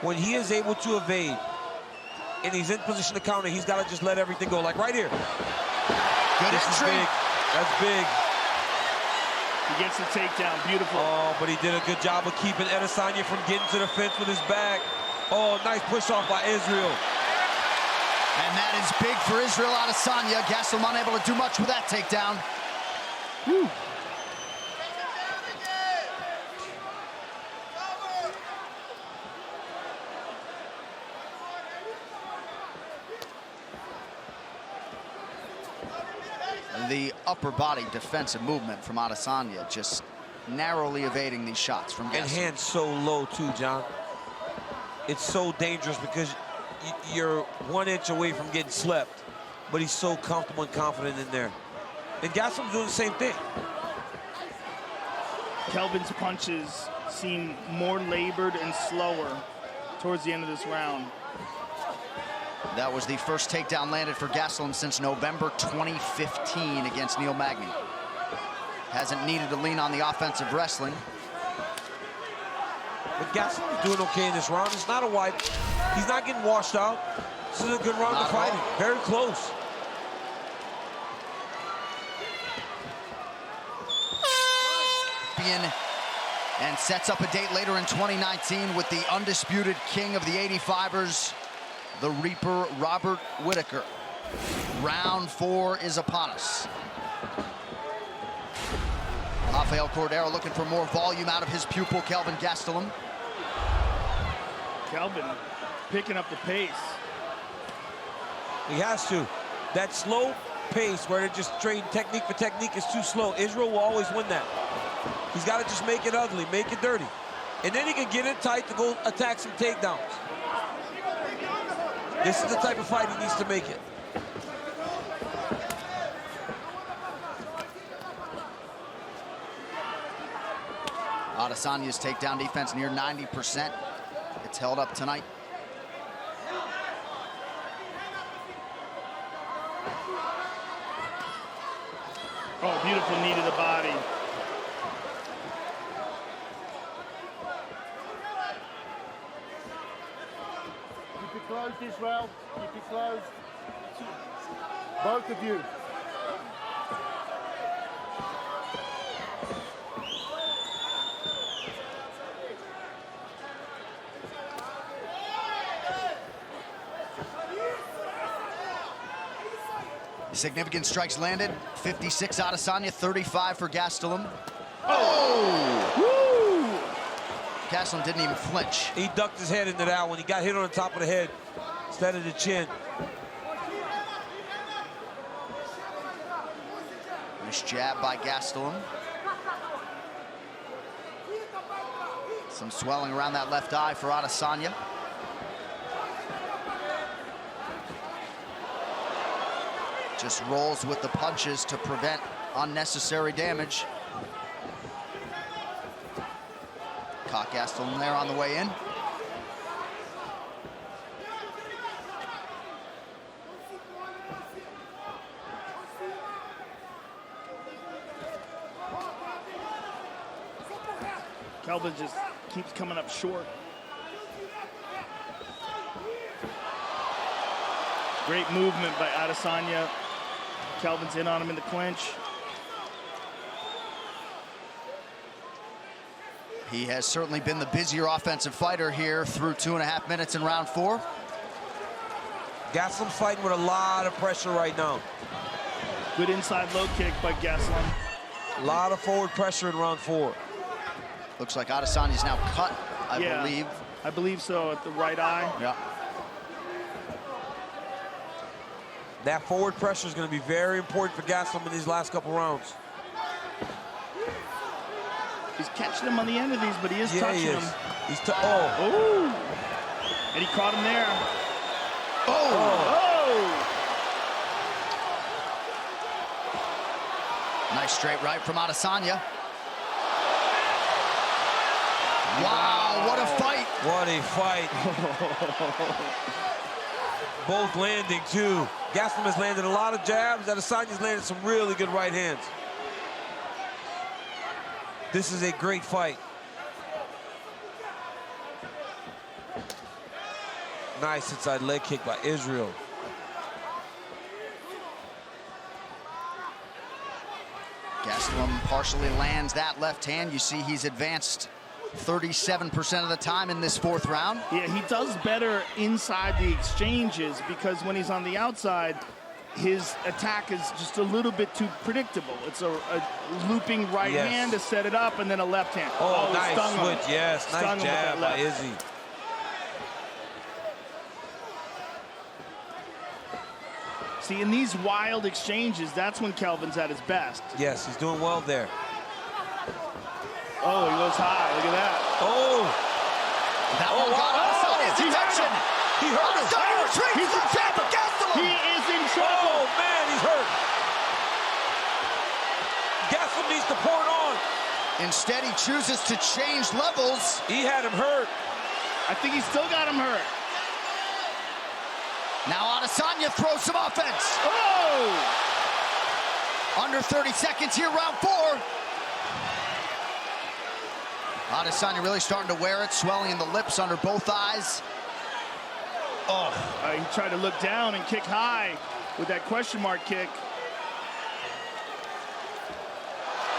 Speaker 7: When he is able to evade, and he's in position to counter, he's got to just let everything go, like right here.
Speaker 6: Good
Speaker 7: This is
Speaker 6: entry.
Speaker 7: big. That's big.
Speaker 2: He gets the takedown, beautiful.
Speaker 7: Oh, but he did a good job of keeping Adesanya from getting to the fence with his back. Oh, nice push off by Israel.
Speaker 6: And that is big for Israel Adesanya. Gastelum unable to do much with that takedown.
Speaker 2: Whew.
Speaker 6: The upper body defensive movement from Adesanya, just narrowly evading these shots from Gastelum.
Speaker 7: And hands so low too, John. It's so dangerous because you're 1 inch away from getting slept, but he's so comfortable and confident in there. And Gastelum's doing the same thing.
Speaker 2: Kelvin's punches seem more labored and slower towards the end of this round.
Speaker 6: That was the first takedown landed for Gastelum since November 2015 against Neil Magny. Hasn't needed to lean on the offensive wrestling.
Speaker 7: But Gastelum's doing okay in this round. It's not a wide. He's not getting washed out. This is a good round of fighting. Very close.
Speaker 6: And sets up a date later in 2019 with the undisputed king of the 85ers, the Reaper, Robert Whittaker. Round 4 is upon us. Rafael Cordeiro looking for more volume out of his pupil, Kelvin Gastelum.
Speaker 2: Kelvin picking up the pace.
Speaker 7: He has to. That slow pace where they're just trading technique for technique is too slow. Israel will always win that. He's got to just make it ugly, make it dirty. And then he can get in tight to go attack some takedowns. This is the type of fight he needs to make it.
Speaker 6: Adesanya's takedown defense near 90%. It's held up tonight.
Speaker 2: Oh, beautiful knee to the body.
Speaker 3: Keep it closed, Israel. Keep it closed. Both of you.
Speaker 6: Significant strikes landed. 56 Adesanya, 35 for Gastelum.
Speaker 2: Oh! Woo!
Speaker 6: Gastelum didn't even flinch.
Speaker 7: He ducked his head into that one. He got hit on the top of the head instead of the chin.
Speaker 6: Nice jab by Gastelum. Some swelling around that left eye for Adesanya. Just rolls with the punches to prevent unnecessary damage. Caught Gastelum there on the way in.
Speaker 2: Kelvin just keeps coming up short. Great movement by Adesanya. Kelvin's in on him in the clinch.
Speaker 6: He has certainly been the busier offensive fighter here through 2.5 minutes in round 4.
Speaker 7: Gastelum's fighting with a lot of pressure right now.
Speaker 2: Good inside low kick by Gastelum.
Speaker 7: A lot of forward pressure in round 4.
Speaker 6: Looks like Adesanya's now cut, I believe.
Speaker 2: I believe so, at the right eye.
Speaker 6: Yeah.
Speaker 7: That forward pressure is going to be very important for Gastelum in these last couple rounds.
Speaker 2: He's catching him on the end of these, but he is touching him.
Speaker 7: He's
Speaker 2: oh! And he caught him there.
Speaker 6: Nice straight right from Adesanya. Wow, what a fight.
Speaker 7: What a fight. Both landing, too. Gastelum has landed a lot of jabs. Adesanya's landed some really good right hands. This is a great fight. Nice inside leg kick by Israel.
Speaker 6: Gastelum partially lands that left hand. You see he's advanced 37% of the time in this 4th round.
Speaker 2: Yeah, he does better inside the exchanges because when he's on the outside, his attack is just a little bit too predictable. It's a looping right hand to set it up and then a left hand.
Speaker 7: Oh, nice switch, yes.
Speaker 2: Stung
Speaker 7: Nice jab by Izzy.
Speaker 2: See, in these wild exchanges, that's when Kelvin's at his best.
Speaker 7: Yes, he's doing well there.
Speaker 2: Oh, he goes high. Look at that.
Speaker 7: Oh!
Speaker 6: That one got Adesanya's attention.
Speaker 7: He hurt him.
Speaker 6: Adesanya retreats.
Speaker 2: He's in trouble.
Speaker 6: Gastelum.
Speaker 2: He is in trouble.
Speaker 7: Oh, man, he's hurt. Gastelum needs to pour it on.
Speaker 6: Instead, he chooses to change levels.
Speaker 7: He had him hurt.
Speaker 2: I think he still got him hurt.
Speaker 6: Now Adesanya throws some offense.
Speaker 2: Oh!
Speaker 6: Under 30 seconds here, round 4. Adesanya really starting to wear it, swelling in the lips under both eyes.
Speaker 2: Oh, he tried to look down and kick high with that question mark kick.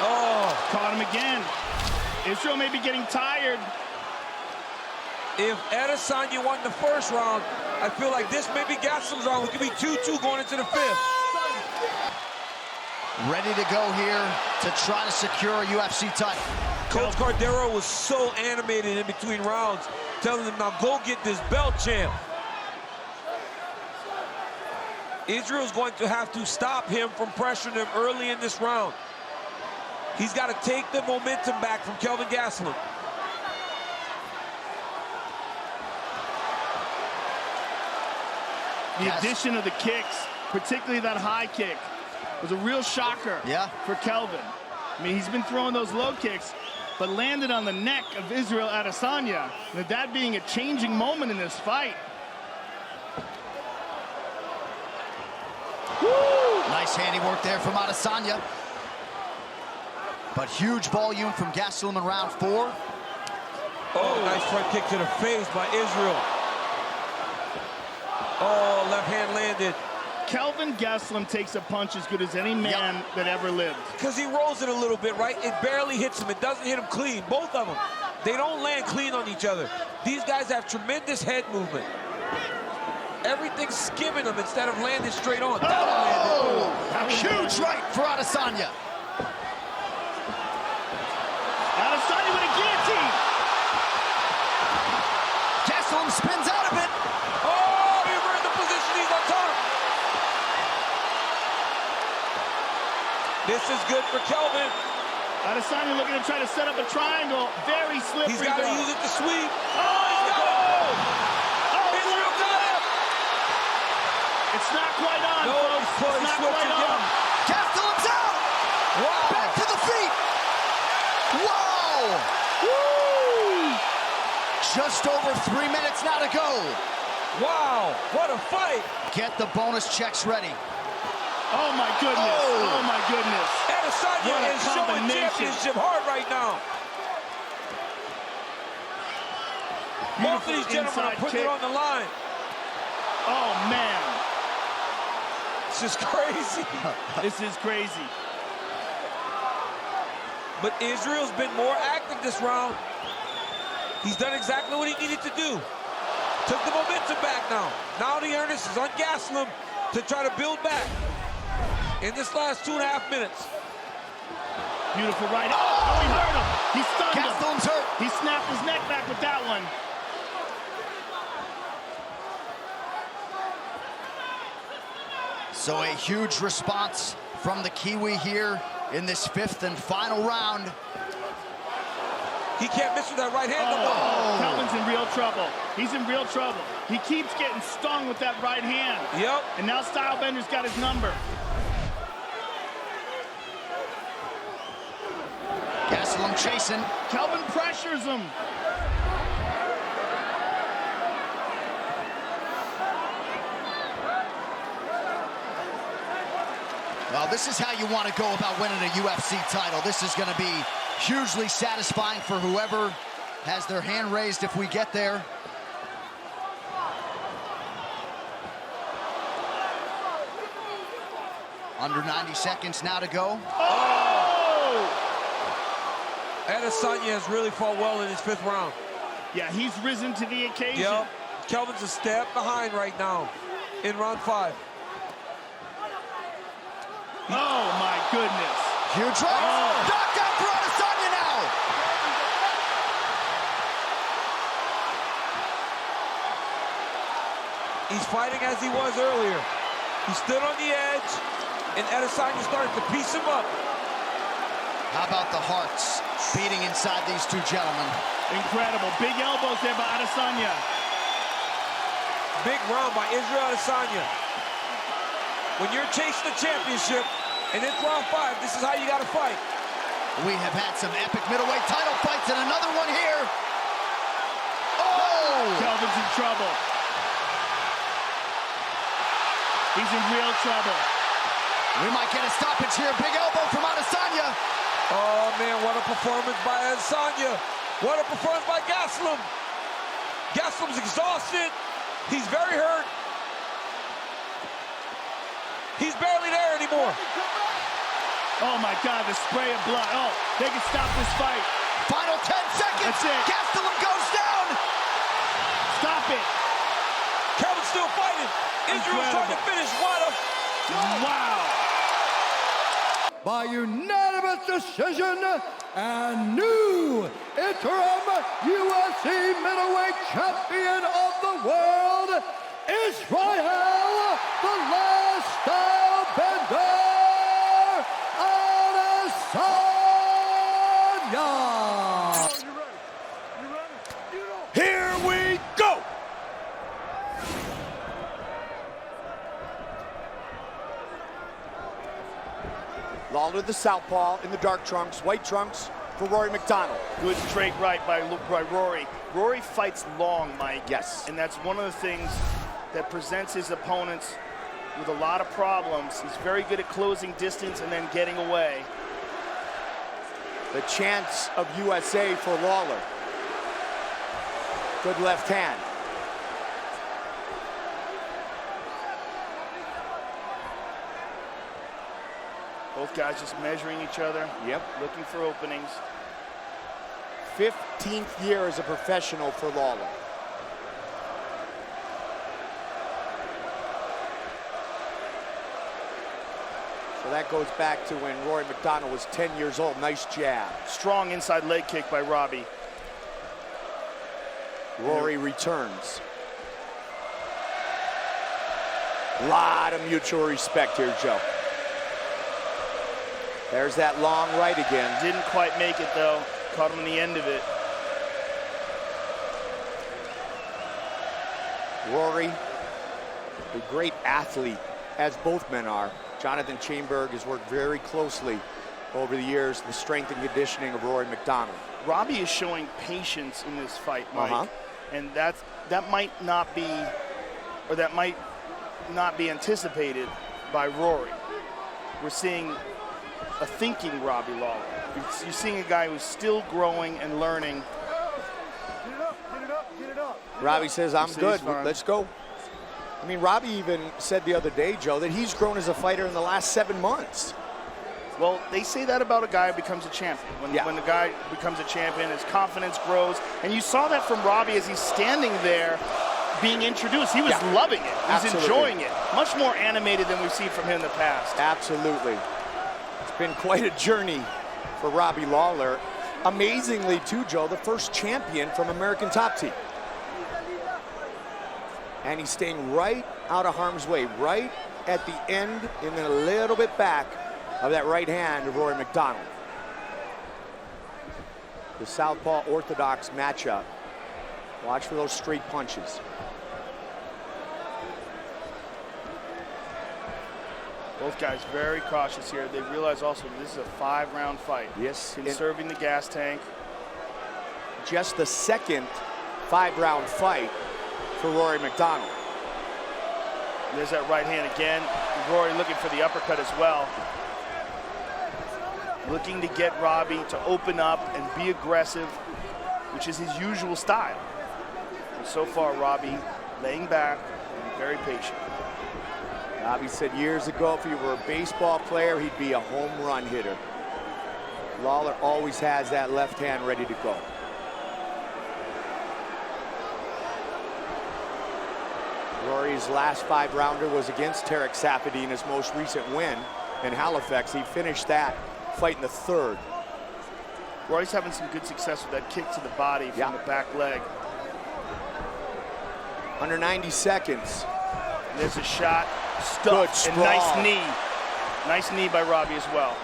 Speaker 7: Oh,
Speaker 2: Caught him again. Israel may be getting tired.
Speaker 7: if Adesanya won the first round, I feel like this may be Gastelum's round. It could be 2-2 going into the 5th.
Speaker 6: Ready to go here to try to secure a UFC title.
Speaker 7: Coach Cordero was so animated in between rounds, telling him, now go get this belt, champ. Israel's going to have to stop him from pressuring him early in this round. He's got to take the momentum back from Kelvin Gastelum.
Speaker 2: The addition of the kicks, particularly that high kick, was a real shocker for Kelvin. I mean, he's been throwing those low kicks, but landed on the neck of Israel Adesanya. That being a changing moment in this fight.
Speaker 6: Woo! Nice handiwork there from Adesanya. But huge volume from Gastelum in round 4.
Speaker 7: Oh, nice front kick to the face by Israel. Oh, left hand landed.
Speaker 2: Kelvin Gastelum takes a punch as good as any man that ever lived.
Speaker 7: Because he rolls it a little bit, right? It barely hits him. It doesn't hit him clean. Both of them. They don't land clean on each other. These guys have tremendous head movement. Everything's skimming them instead of landing straight on.
Speaker 6: Oh! Huge right for Adesanya.
Speaker 2: Adesanya with a guillotine.
Speaker 6: Gastelum spins out of it.
Speaker 7: Oh, he reversed the position. He's on top. This is good for Kelvin.
Speaker 2: Adesanya looking to try to set up a triangle. Very slippery.
Speaker 7: He's got to use it to sweep.
Speaker 2: Oh,
Speaker 7: he's got it.
Speaker 2: Oh,
Speaker 7: Israel got it.
Speaker 2: It's not quite on,
Speaker 7: No,
Speaker 2: folks. It's not quite on.
Speaker 6: Gastelum's out.
Speaker 7: Wow.
Speaker 6: Back to the feet. Wow.
Speaker 2: Woo!
Speaker 6: Just over 3 minutes now to go.
Speaker 7: Wow, what a fight.
Speaker 6: Get the bonus checks ready.
Speaker 2: Oh, my goodness. Oh, my goodness.
Speaker 7: Adesanya
Speaker 2: What a
Speaker 7: is showing
Speaker 2: combination.
Speaker 7: championship hard right now. Both of these gentlemen are putting it on the line.
Speaker 2: Oh, man.
Speaker 7: This is crazy.
Speaker 2: This is crazy.
Speaker 7: But Israel's been more active this round. He's done exactly what he needed to do. Took the momentum back now. Now the earnest is on Gastelum to try to build back in this last 2.5 minutes.
Speaker 2: Beautiful right. Oh, he hurt him. He stunned him.
Speaker 6: Gastelum's hurt.
Speaker 2: He snapped his neck back with that one.
Speaker 6: So a huge response from the Kiwi here in this 5th and final round.
Speaker 7: He can't miss with that right hand.
Speaker 2: Kelvin's in real trouble. He's in real trouble. He keeps getting stung with that right hand.
Speaker 7: Yep.
Speaker 2: And now Stylebender's got his number.
Speaker 6: Gastelum chasing.
Speaker 2: Kelvin pressures him.
Speaker 6: Well, this is how you want to go about winning a UFC title. This is going to be hugely satisfying for whoever has their hand raised if we get there. Under 90 seconds now to go.
Speaker 2: Oh!
Speaker 7: Adesanya has really fought well in his 5th round.
Speaker 2: Yeah, he's risen to the occasion.
Speaker 7: Yep. Kelvin's a step behind right now in round 5.
Speaker 2: Oh, my goodness.
Speaker 6: Huge right. Knockout for Adesanya now.
Speaker 7: He's fighting as he was earlier. He stood on the edge, and Adesanya started to piece him up.
Speaker 6: How about the hearts beating inside these two gentlemen?
Speaker 2: Incredible. Big elbows there by Adesanya.
Speaker 7: Big round by Israel Adesanya. When you're chasing the championship, and it's round 5, this is how you got to fight.
Speaker 6: We have had some epic middleweight title fights and another one here. Oh!
Speaker 2: Kelvin's in trouble. He's in real trouble.
Speaker 6: We might get a stoppage here. Big elbow from Adesanya.
Speaker 7: Oh, man, what a performance by Adesanya. What a performance by Gastelum. Gastelum's exhausted. He's very hurt. He's barely there anymore.
Speaker 2: Oh, my God, the spray of blood. Oh, they can stop this fight.
Speaker 6: Final 10 seconds.
Speaker 2: That's it.
Speaker 6: Gastelum goes down.
Speaker 2: Stop it.
Speaker 7: Kelvin's still fighting. Israel's trying to finish.
Speaker 2: Wow.
Speaker 4: By unanimous decision and new interim UFC middleweight champion of the world, Israel, the last style bender, Adesanya.
Speaker 1: Here we go! Lawler, the southpaw, in the dark trunks, white trunks for Rory MacDonald.
Speaker 2: Good straight right by Rory. Rory fights long, Mike.
Speaker 1: Yes.
Speaker 2: And that's one of the things that presents his opponents with a lot of problems. He's very good at closing distance and then getting away.
Speaker 1: The chance of USA for Lawler. Good left hand.
Speaker 2: Both guys just measuring each other.
Speaker 1: Yep.
Speaker 2: Looking for openings.
Speaker 1: 15th year as a professional for Lawler. So that goes back to when Rory MacDonald was 10 years old. Nice jab.
Speaker 2: Strong inside leg kick by Robbie.
Speaker 1: Rory returns. Lot of mutual respect here, Joe. There's that long right again.
Speaker 2: Didn't quite make it, though. Caught him in the end of it.
Speaker 1: Rory, a great athlete, as both men are. Jonathan Chainberg has worked very closely over the years, the strength and conditioning of Rory MacDonald.
Speaker 2: Robbie is showing patience in this fight, Mike. And that might not be anticipated by Rory. We're seeing a thinking Robbie Lawler. You're seeing a guy who's still growing and learning.
Speaker 3: Get it up, get it up, get it up.
Speaker 1: Robbie says, I'm good, let's go. I mean, Robbie even said the other day, Joe, that he's grown as a fighter in the last 7 months.
Speaker 2: Well, they say that about a guy who becomes a champion. When the guy becomes a champion, his confidence grows. And you saw that from Robbie as he's standing there being introduced. He was loving it. He was enjoying it. Much more animated than we've seen from him in the past.
Speaker 1: Absolutely. It's been quite a journey for Robbie Lawler. Amazingly, too, Joe, the first champion from American Top Team. And he's staying right out of harm's way, right at the end and then a little bit back of that right hand of Rory MacDonald. The southpaw orthodox matchup. Watch for those straight punches.
Speaker 2: Both guys very cautious here. They realize also this is a 5-round fight.
Speaker 1: Yes.
Speaker 2: Conserving the gas tank.
Speaker 1: Just the second 5-round fight for Rory MacDonald.
Speaker 2: There's that right hand again. Rory looking for the uppercut as well. Looking to get Robbie to open up and be aggressive, which is his usual style. And so far, Robbie laying back and very patient.
Speaker 1: Robbie said years ago, if he were a baseball player, he'd be a home run hitter. Lawler always has that left hand ready to go. Rory's last 5-rounder was against Tarek Safadine, his most recent win in Halifax. He finished that fight in the 3rd.
Speaker 2: Rory's having some good success with that kick to the body from the back leg.
Speaker 1: Under 90 seconds.
Speaker 2: And there's a shot, stuffed, and nice knee. Nice knee by Robbie as well.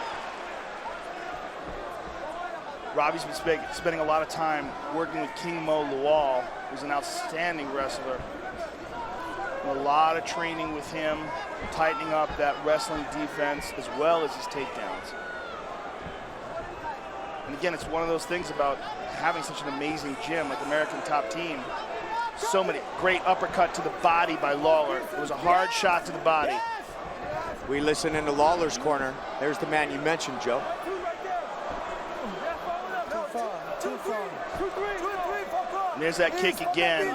Speaker 2: Robbie's been spending a lot of time working with King Mo Lawal, who's an outstanding wrestler. A lot of training with him, tightening up that wrestling defense as well as his takedowns. And again, it's one of those things about having such an amazing gym like American Top Team. So many great uppercut to the body by Lawler. It was a hard shot to the body.
Speaker 8: We listen into Lawler's corner. There's the man you mentioned, Joe.
Speaker 2: And there's that kick again.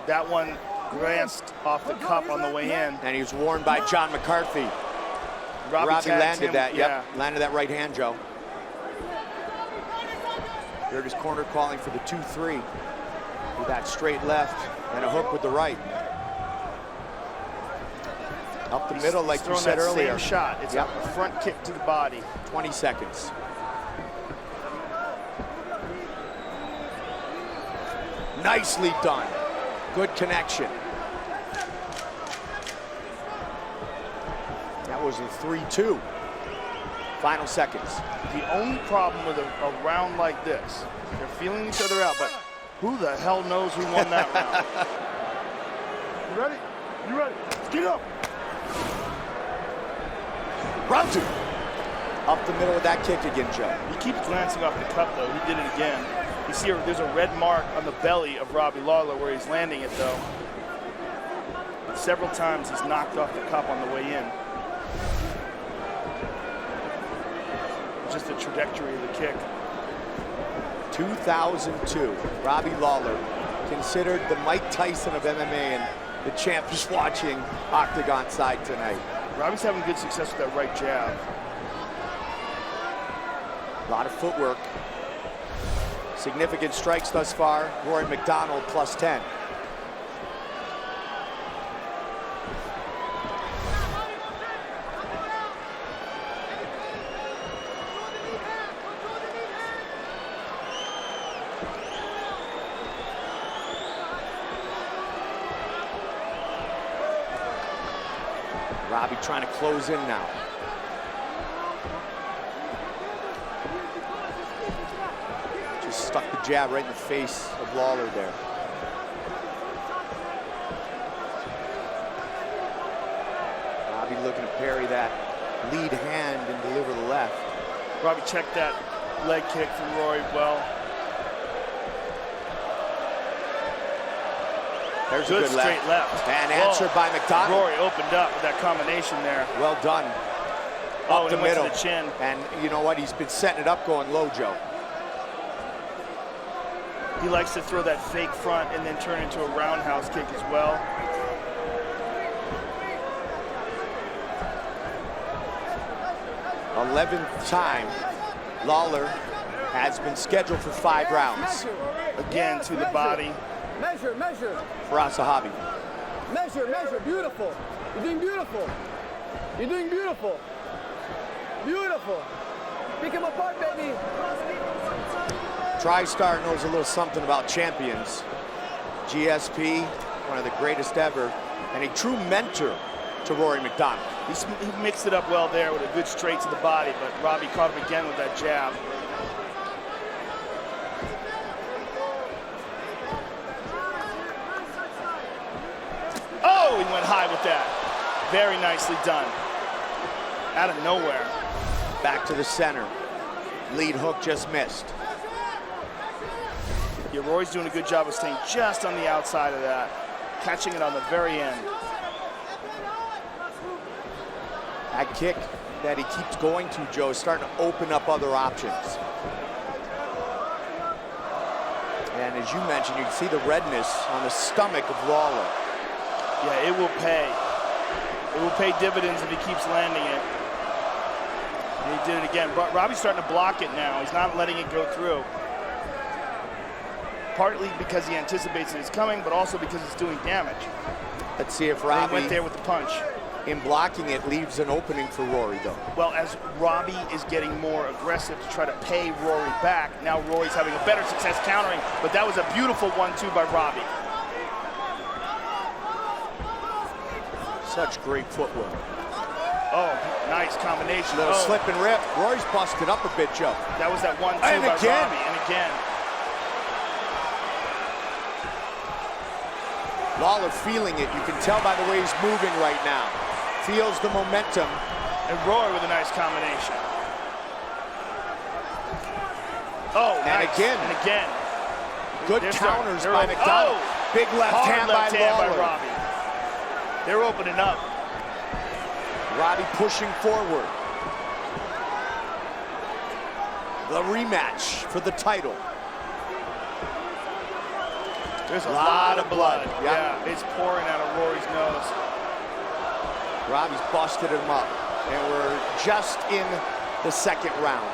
Speaker 2: That one glanced off the cup on the way in.
Speaker 8: And he was warned by John McCarthy. Robbie landed that, yep, landed that right hand, Joe. Heard his corner calling for the 2-3. With that straight left and a hook with the right. Up the middle, like you said earlier.
Speaker 2: Same shot. It's a front kick to the body.
Speaker 8: 20 seconds. Nicely done. Good connection. That was a 3-2. Final seconds.
Speaker 2: The only problem with a round like this, they're feeling each other out, but who the hell knows who won that round?
Speaker 3: You ready? You ready? Get up.
Speaker 8: Round 2. Up the middle with that kick again, Joe.
Speaker 2: He keeps glancing off the cup, though. He did it again. You see there's a red mark on the belly of Robbie Lawler where he's landing it, though. Several times he's knocked off the cup on the way in. Just the trajectory of the kick.
Speaker 8: 2002, Robbie Lawler, considered the Mike Tyson of MMA, and the champ is watching octagon side tonight.
Speaker 2: Robbie's having good success with that right jab.
Speaker 8: A lot of footwork. Significant strikes thus far. Rory MacDonald +10. Robbie trying to close in now. Just stuck the jab right in the face of Lawler there. Robbie looking to parry that lead hand and deliver the left.
Speaker 2: Robbie checked that leg kick from Rory well.
Speaker 8: There's
Speaker 2: good
Speaker 8: a good
Speaker 2: straight left.
Speaker 8: And answered by MacDonald.
Speaker 2: Rory opened up with that combination there.
Speaker 8: Well done.
Speaker 2: Oh,
Speaker 8: Up the
Speaker 2: and went
Speaker 8: middle.
Speaker 2: to the chin.
Speaker 8: And you know what? He's been setting it up going low, Joe.
Speaker 2: He likes to throw that fake front and then turn into a roundhouse kick as well.
Speaker 8: th time Lawler has been scheduled for 5 rounds.
Speaker 2: Again to the body.
Speaker 4: Measure, measure.
Speaker 8: For Asahabi.
Speaker 4: Measure, measure. Beautiful. You're doing beautiful. You're doing beautiful. Beautiful. Pick him apart, baby.
Speaker 8: TriStar knows a little something about champions. GSP, one of the greatest ever, and a true mentor to Rory MacDonald.
Speaker 2: He mixed it up well there with a good straight to the body, but Robbie caught him again with that jab. Oh, he went high with that. Very nicely done. Out of nowhere.
Speaker 8: Back to the center. Lead hook just missed.
Speaker 2: Yeah, Rory's doing a good job of staying just on the outside of that, catching it on the very end.
Speaker 8: That kick that he keeps going to, Joe, is starting to open up other options. And as you mentioned, you can see the redness on the stomach of Lawler.
Speaker 2: Yeah, it will pay. It will pay dividends if he keeps landing it. And he did it again. But Robbie's starting to block it now. He's not letting it go through. Partly because he anticipates it is coming, but also because it's doing damage.
Speaker 8: Let's see if Robbie
Speaker 2: went there with the punch.
Speaker 8: In blocking it leaves an opening for Rory, though.
Speaker 2: Well, as Robbie is getting more aggressive to try to pay Rory back, now Rory's having a better success countering, but that was a beautiful 1-2 by Robbie.
Speaker 8: Such great footwork.
Speaker 2: Oh, nice combination.
Speaker 8: Little slip and rip. Rory's busted up a bit, Joe.
Speaker 2: That was that 1-2
Speaker 8: and
Speaker 2: by
Speaker 8: again.
Speaker 2: Robbie, and again.
Speaker 8: Lawler feeling it. You can tell by the way he's moving right now. Feels the momentum.
Speaker 2: And Rory with a nice combination. Oh,
Speaker 8: and
Speaker 2: nice.
Speaker 8: again.
Speaker 2: And again.
Speaker 8: Good counters by MacDonald. Big left
Speaker 2: Hard
Speaker 8: hand
Speaker 2: left
Speaker 8: by
Speaker 2: hand
Speaker 8: Lawler.
Speaker 2: by Robbie. They're opening up.
Speaker 8: Robbie pushing forward. The rematch for the title.
Speaker 2: There's a lot of blood.
Speaker 8: Yeah.
Speaker 2: It's pouring out of Rory's nose.
Speaker 8: Robbie's busted him up, and we're just in the second round.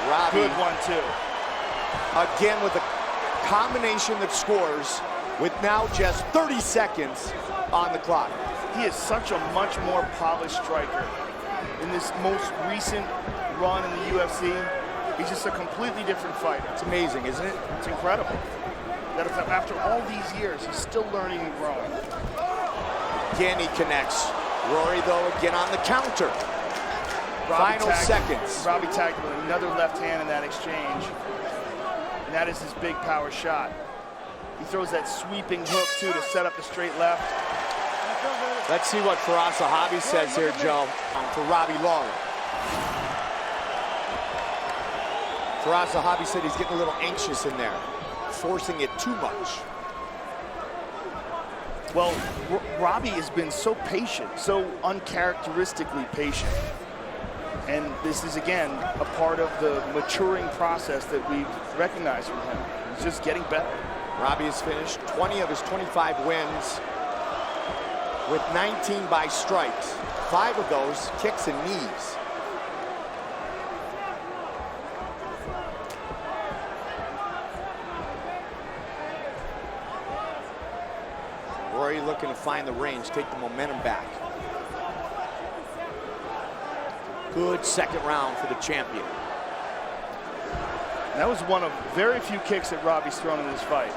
Speaker 8: Robbie,
Speaker 2: Good one, too.
Speaker 8: again with a combination that scores with now just 30 seconds on the clock.
Speaker 2: He is such a much more polished striker. In this most recent run in the UFC, he's just a completely different fighter.
Speaker 8: It's amazing, isn't it?
Speaker 2: It's incredible that after all these years, he's still learning and growing.
Speaker 8: Again, he connects. Rory, though, again on the counter. Final seconds.
Speaker 2: Robbie tagged with another left hand in that exchange. And that is his big power shot. He throws that sweeping hook, too, to set up the straight left.
Speaker 8: Let's see what Forrest says here, Joe, for Robbie Lawler. Forrest said he's getting a little anxious in there, forcing it too much.
Speaker 2: Well, Robbie has been so patient, so uncharacteristically patient. And this is, again, a part of the maturing process that we've recognized from him. He's just getting better.
Speaker 8: Robbie has finished 20 of his 25 wins with 19 by strikes. 5 of those kicks and knees. Rory looking to find the range, take the momentum back. Good second round for the champion.
Speaker 2: That was one of very few kicks that Robbie's thrown in this fight.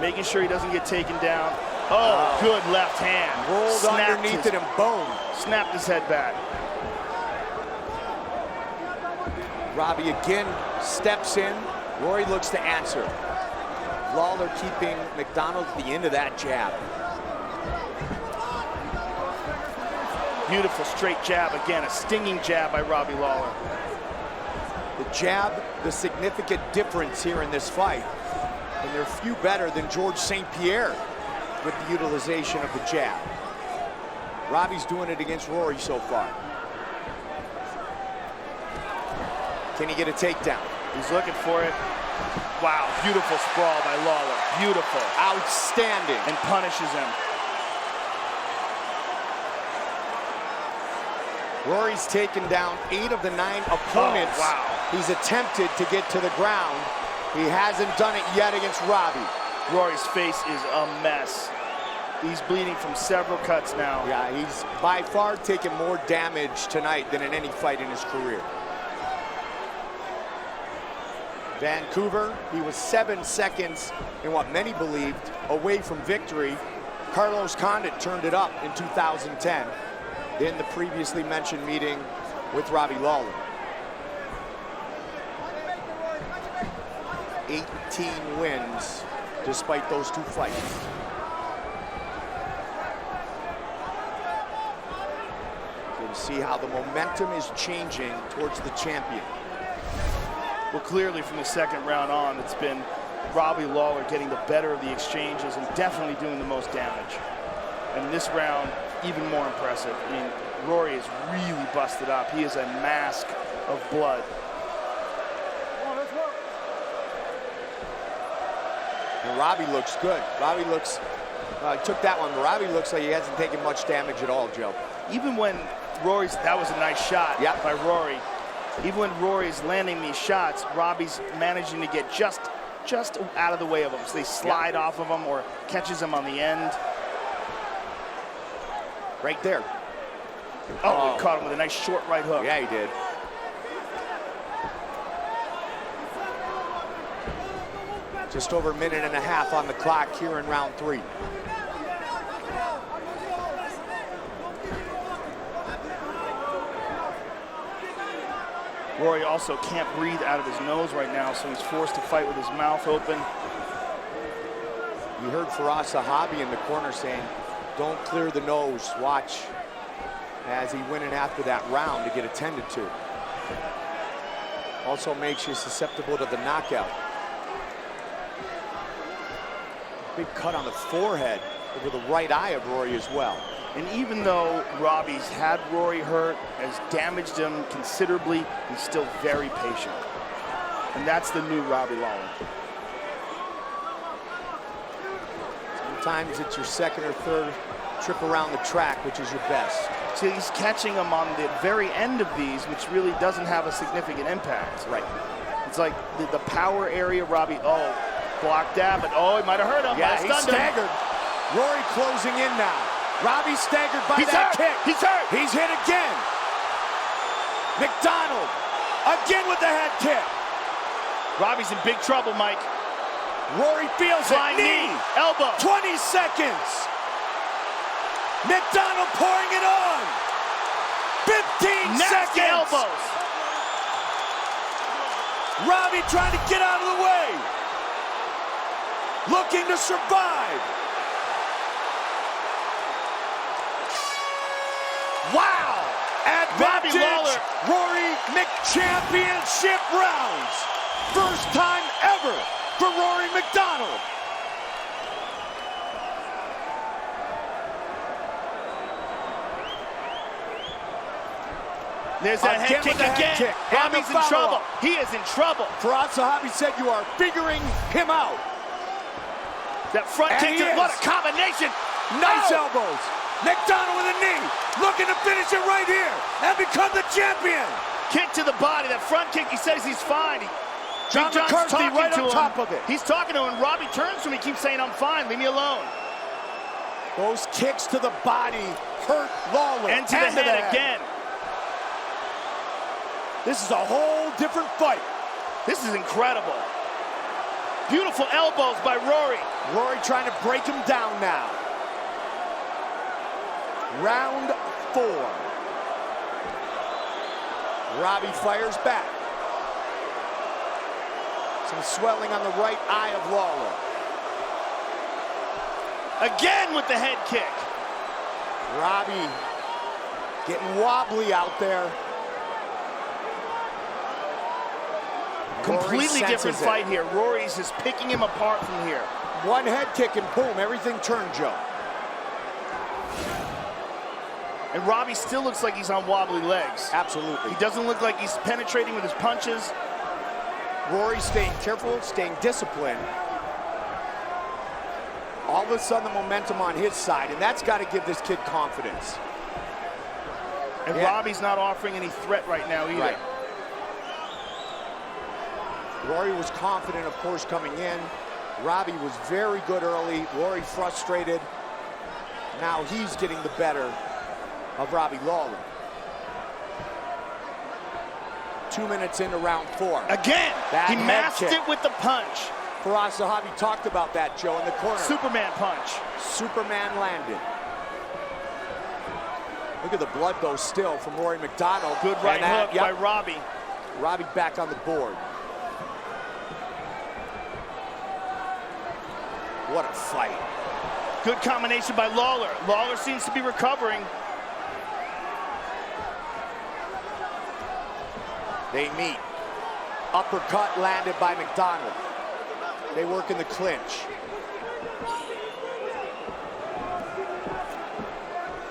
Speaker 2: Making sure he doesn't get taken down. Oh, good left hand.
Speaker 8: Rolled underneath it and boom.
Speaker 2: Snapped his head back.
Speaker 8: Robbie again steps in. Rory looks to answer. Lawler keeping MacDonald at the end of that jab.
Speaker 2: Beautiful straight jab. Again, a stinging jab by Robbie Lawler.
Speaker 8: The jab, the significant difference here in this fight. And they're few better than George St. Pierre with the utilization of the jab. Robbie's doing it against Rory so far. Can he get a takedown?
Speaker 2: He's looking for it. Wow, beautiful sprawl by Lawler. Beautiful.
Speaker 8: Outstanding.
Speaker 2: And punishes him.
Speaker 8: Rory's taken down 8 of the 9 opponents.
Speaker 2: Oh, wow.
Speaker 8: He's attempted to get to the ground. He hasn't done it yet against Robbie.
Speaker 2: Rory's face is a mess. He's bleeding from several cuts now.
Speaker 8: Yeah, he's by far taken more damage tonight than in any fight in his career. Vancouver, he was 7 seconds in what many believed away from victory. Carlos Condit turned it up in 2010 in the previously mentioned meeting with Robbie Lawler. 18 wins despite those 2 fights. Good to see how the momentum is changing towards the champion.
Speaker 2: Well, clearly from the second round on, it's been Robbie Lawler getting the better of the exchanges and definitely doing the most damage. And this round, even more impressive. I mean, Rory is really busted up. He is a mask of blood.
Speaker 8: And Robbie looks good. Robbie looks, took that one, but Robbie looks like he hasn't taken much damage at all, Joe.
Speaker 2: Even when Rory's, that was a nice shot by Rory. Even when Rory's landing these shots, Robbie's managing to get just out of the way of them. So they slide off of him or catches him on the end.
Speaker 8: Right there.
Speaker 2: Oh, he caught him with a nice short right hook.
Speaker 8: Yeah, he did. Just over a minute and a half on the clock here in round 3.
Speaker 2: Rory also can't breathe out of his nose right now, so he's forced to fight with his mouth open.
Speaker 8: You heard Firas Zahabi in the corner saying, don't clear the nose, watch, as he went in after that round to get attended to. Also makes you susceptible to the knockout. Big cut on the forehead over the right eye of Rory as well.
Speaker 2: And even though Robbie's had Rory hurt, has damaged him considerably, he's still very patient. And that's the new Robbie Lawler.
Speaker 8: Sometimes it's your second or third trip around the track, which is your best.
Speaker 2: So he's catching him on the very end of these, which really doesn't have a significant impact.
Speaker 8: Right.
Speaker 2: It's like the power area, Robbie, blocked that, but he might have hurt him.
Speaker 8: Yeah, he's staggered. Rory closing in now. Robbie staggered by that kick.
Speaker 2: He's hurt.
Speaker 8: He's hit again. MacDonald again with the head kick.
Speaker 2: Robbie's in big trouble, Mike.
Speaker 8: Rory feels it.
Speaker 2: Knee, elbow.
Speaker 8: 20 seconds. MacDonald pouring it on. 15
Speaker 2: Nasty
Speaker 8: seconds.
Speaker 2: elbows.
Speaker 8: Robbie trying to get out of the way. Looking to survive. Wow! Advantage,
Speaker 2: Robbie Lawler.
Speaker 8: Rory McChampionship rounds. First time ever for Rory MacDonald.
Speaker 2: There's that head kick again. Robbie's in trouble. He is in trouble.
Speaker 8: Forrest said you are figuring him out.
Speaker 2: That front kick, what a combination.
Speaker 8: Nice elbows. MacDonald with a knee, looking to finish it right here and become the champion.
Speaker 2: Kick to the body, that front kick, he says he's fine.
Speaker 8: John McCarthy right on top of it.
Speaker 2: He's talking to him, and Robbie turns to him, he keeps saying, I'm fine, leave me alone.
Speaker 8: Those kicks to the body hurt Lawler.
Speaker 2: And to the head again.
Speaker 8: This is a whole different fight.
Speaker 2: This is incredible. Beautiful elbows by Rory.
Speaker 8: Rory trying to break him down now. Round 4. Robbie fires back. Some swelling on the right eye of Lawler.
Speaker 2: Again with the head kick.
Speaker 8: Robbie getting wobbly out there.
Speaker 2: Completely different fight here. Rory's just picking him apart from here.
Speaker 8: One head kick and boom, everything turned, Joe.
Speaker 2: And Robbie still looks like he's on wobbly legs.
Speaker 8: Absolutely.
Speaker 2: He doesn't look like he's penetrating with his punches.
Speaker 8: Rory staying careful, staying disciplined. All of a sudden, the momentum on his side, and that's got to give this kid confidence.
Speaker 2: And Robbie's not offering any threat right now either.
Speaker 8: Right. Rory was confident, of course, coming in. Robbie was very good early. Rory frustrated. Now he's getting the better of Robbie Lawler. 2 minutes into round 4.
Speaker 2: Again, he masked it with the punch.
Speaker 8: Forrest talked about that, Joe, in the corner.
Speaker 2: Superman punch.
Speaker 8: Superman landed. Look at the blood, though, still from Rory MacDonald.
Speaker 2: Good right hook by Robbie.
Speaker 8: Robbie back on the board. What a fight.
Speaker 2: Good combination by Lawler. Lawler seems to be recovering.
Speaker 8: They meet. Uppercut landed by MacDonald. They work in the clinch.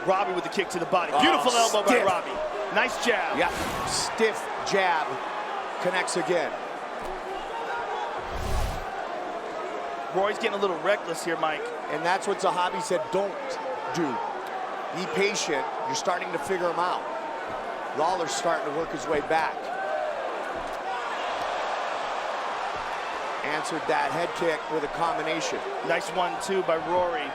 Speaker 2: Robbie with the kick to the body. Beautiful elbow by Robbie. Nice jab.
Speaker 8: Yeah, stiff jab. Connects again.
Speaker 2: Roy's getting a little reckless here, Mike.
Speaker 8: And that's what Zahabi said, don't do. Be patient. You're starting to figure him out. Lawler's starting to work his way back. Answered that head kick with a combination.
Speaker 2: Nice 1-2 by Rory.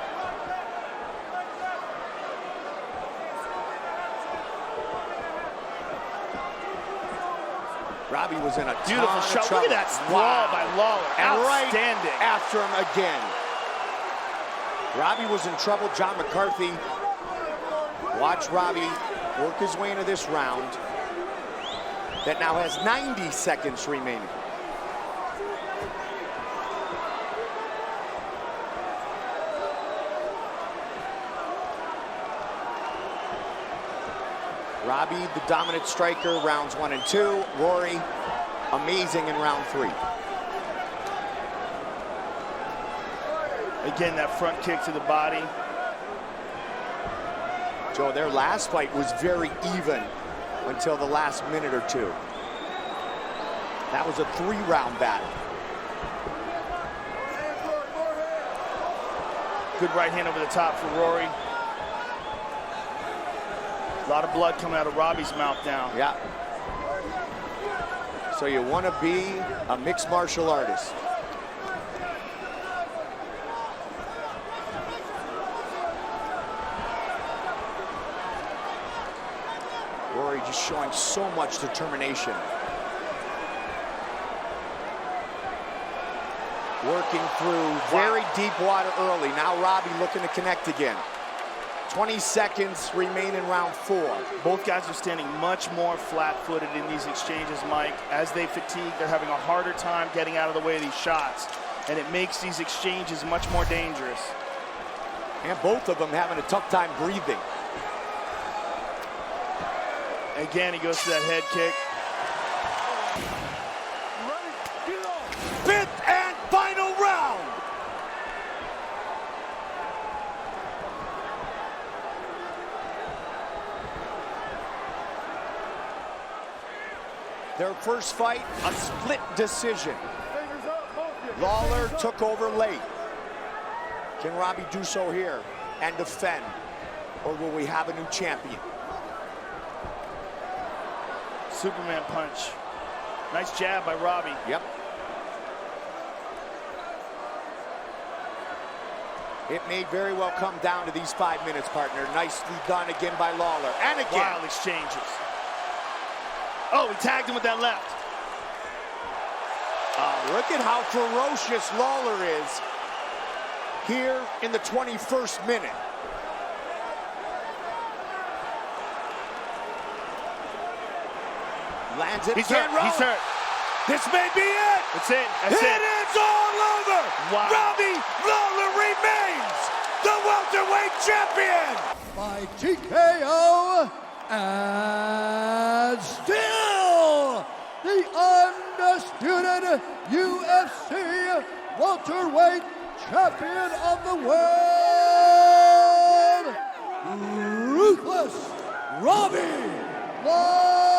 Speaker 8: Robbie was in a
Speaker 2: beautiful shot. Look at that sprawl by Lawler. Outstanding.
Speaker 8: Right after him again. Robbie was in trouble. John McCarthy. Watch Robbie work his way into this round that now has 90 seconds remaining. Robbie, the dominant striker, rounds 1 and 2. Rory amazing in round 3.
Speaker 2: Again, that front kick to the body.
Speaker 8: Joe, their last fight was very even until the last minute or two. That was a 3-round battle.
Speaker 2: Good right hand over the top for Rory. A lot of blood coming out of Robbie's mouth now.
Speaker 8: Yeah. So you want to be a mixed martial artist. Rory just showing so much determination. Working through very deep water early. Now Robbie looking to connect again. 20 seconds remain in round 4.
Speaker 2: Both guys are standing much more flat-footed in these exchanges, Mike. As they fatigue, they're having a harder time getting out of the way of these shots, and it makes these exchanges much more dangerous.
Speaker 8: And both of them having a tough time breathing.
Speaker 2: Again, he goes to that head kick.
Speaker 8: Fifth and final round. Their first fight, a split decision. Lawler took over late. Can Robbie do so here and defend? Or will we have a new champion?
Speaker 2: Superman punch. Nice jab by Robbie.
Speaker 8: Yep. It may very well come down to these 5 minutes, partner. Nicely done again by Lawler. And again.
Speaker 2: Wild exchanges. Oh, he tagged him with that left.
Speaker 8: Look at how ferocious Lawler is here in the 21st minute. Lands it.
Speaker 2: He's hurt. He's hurt.
Speaker 8: This may be it.
Speaker 2: That's it. That's it.
Speaker 8: It is all over.
Speaker 2: Wow.
Speaker 8: Robbie Lawler remains the welterweight champion.
Speaker 4: By TKO, and still the undisputed UFC welterweight champion of the world, Ruthless Robbie Lawler.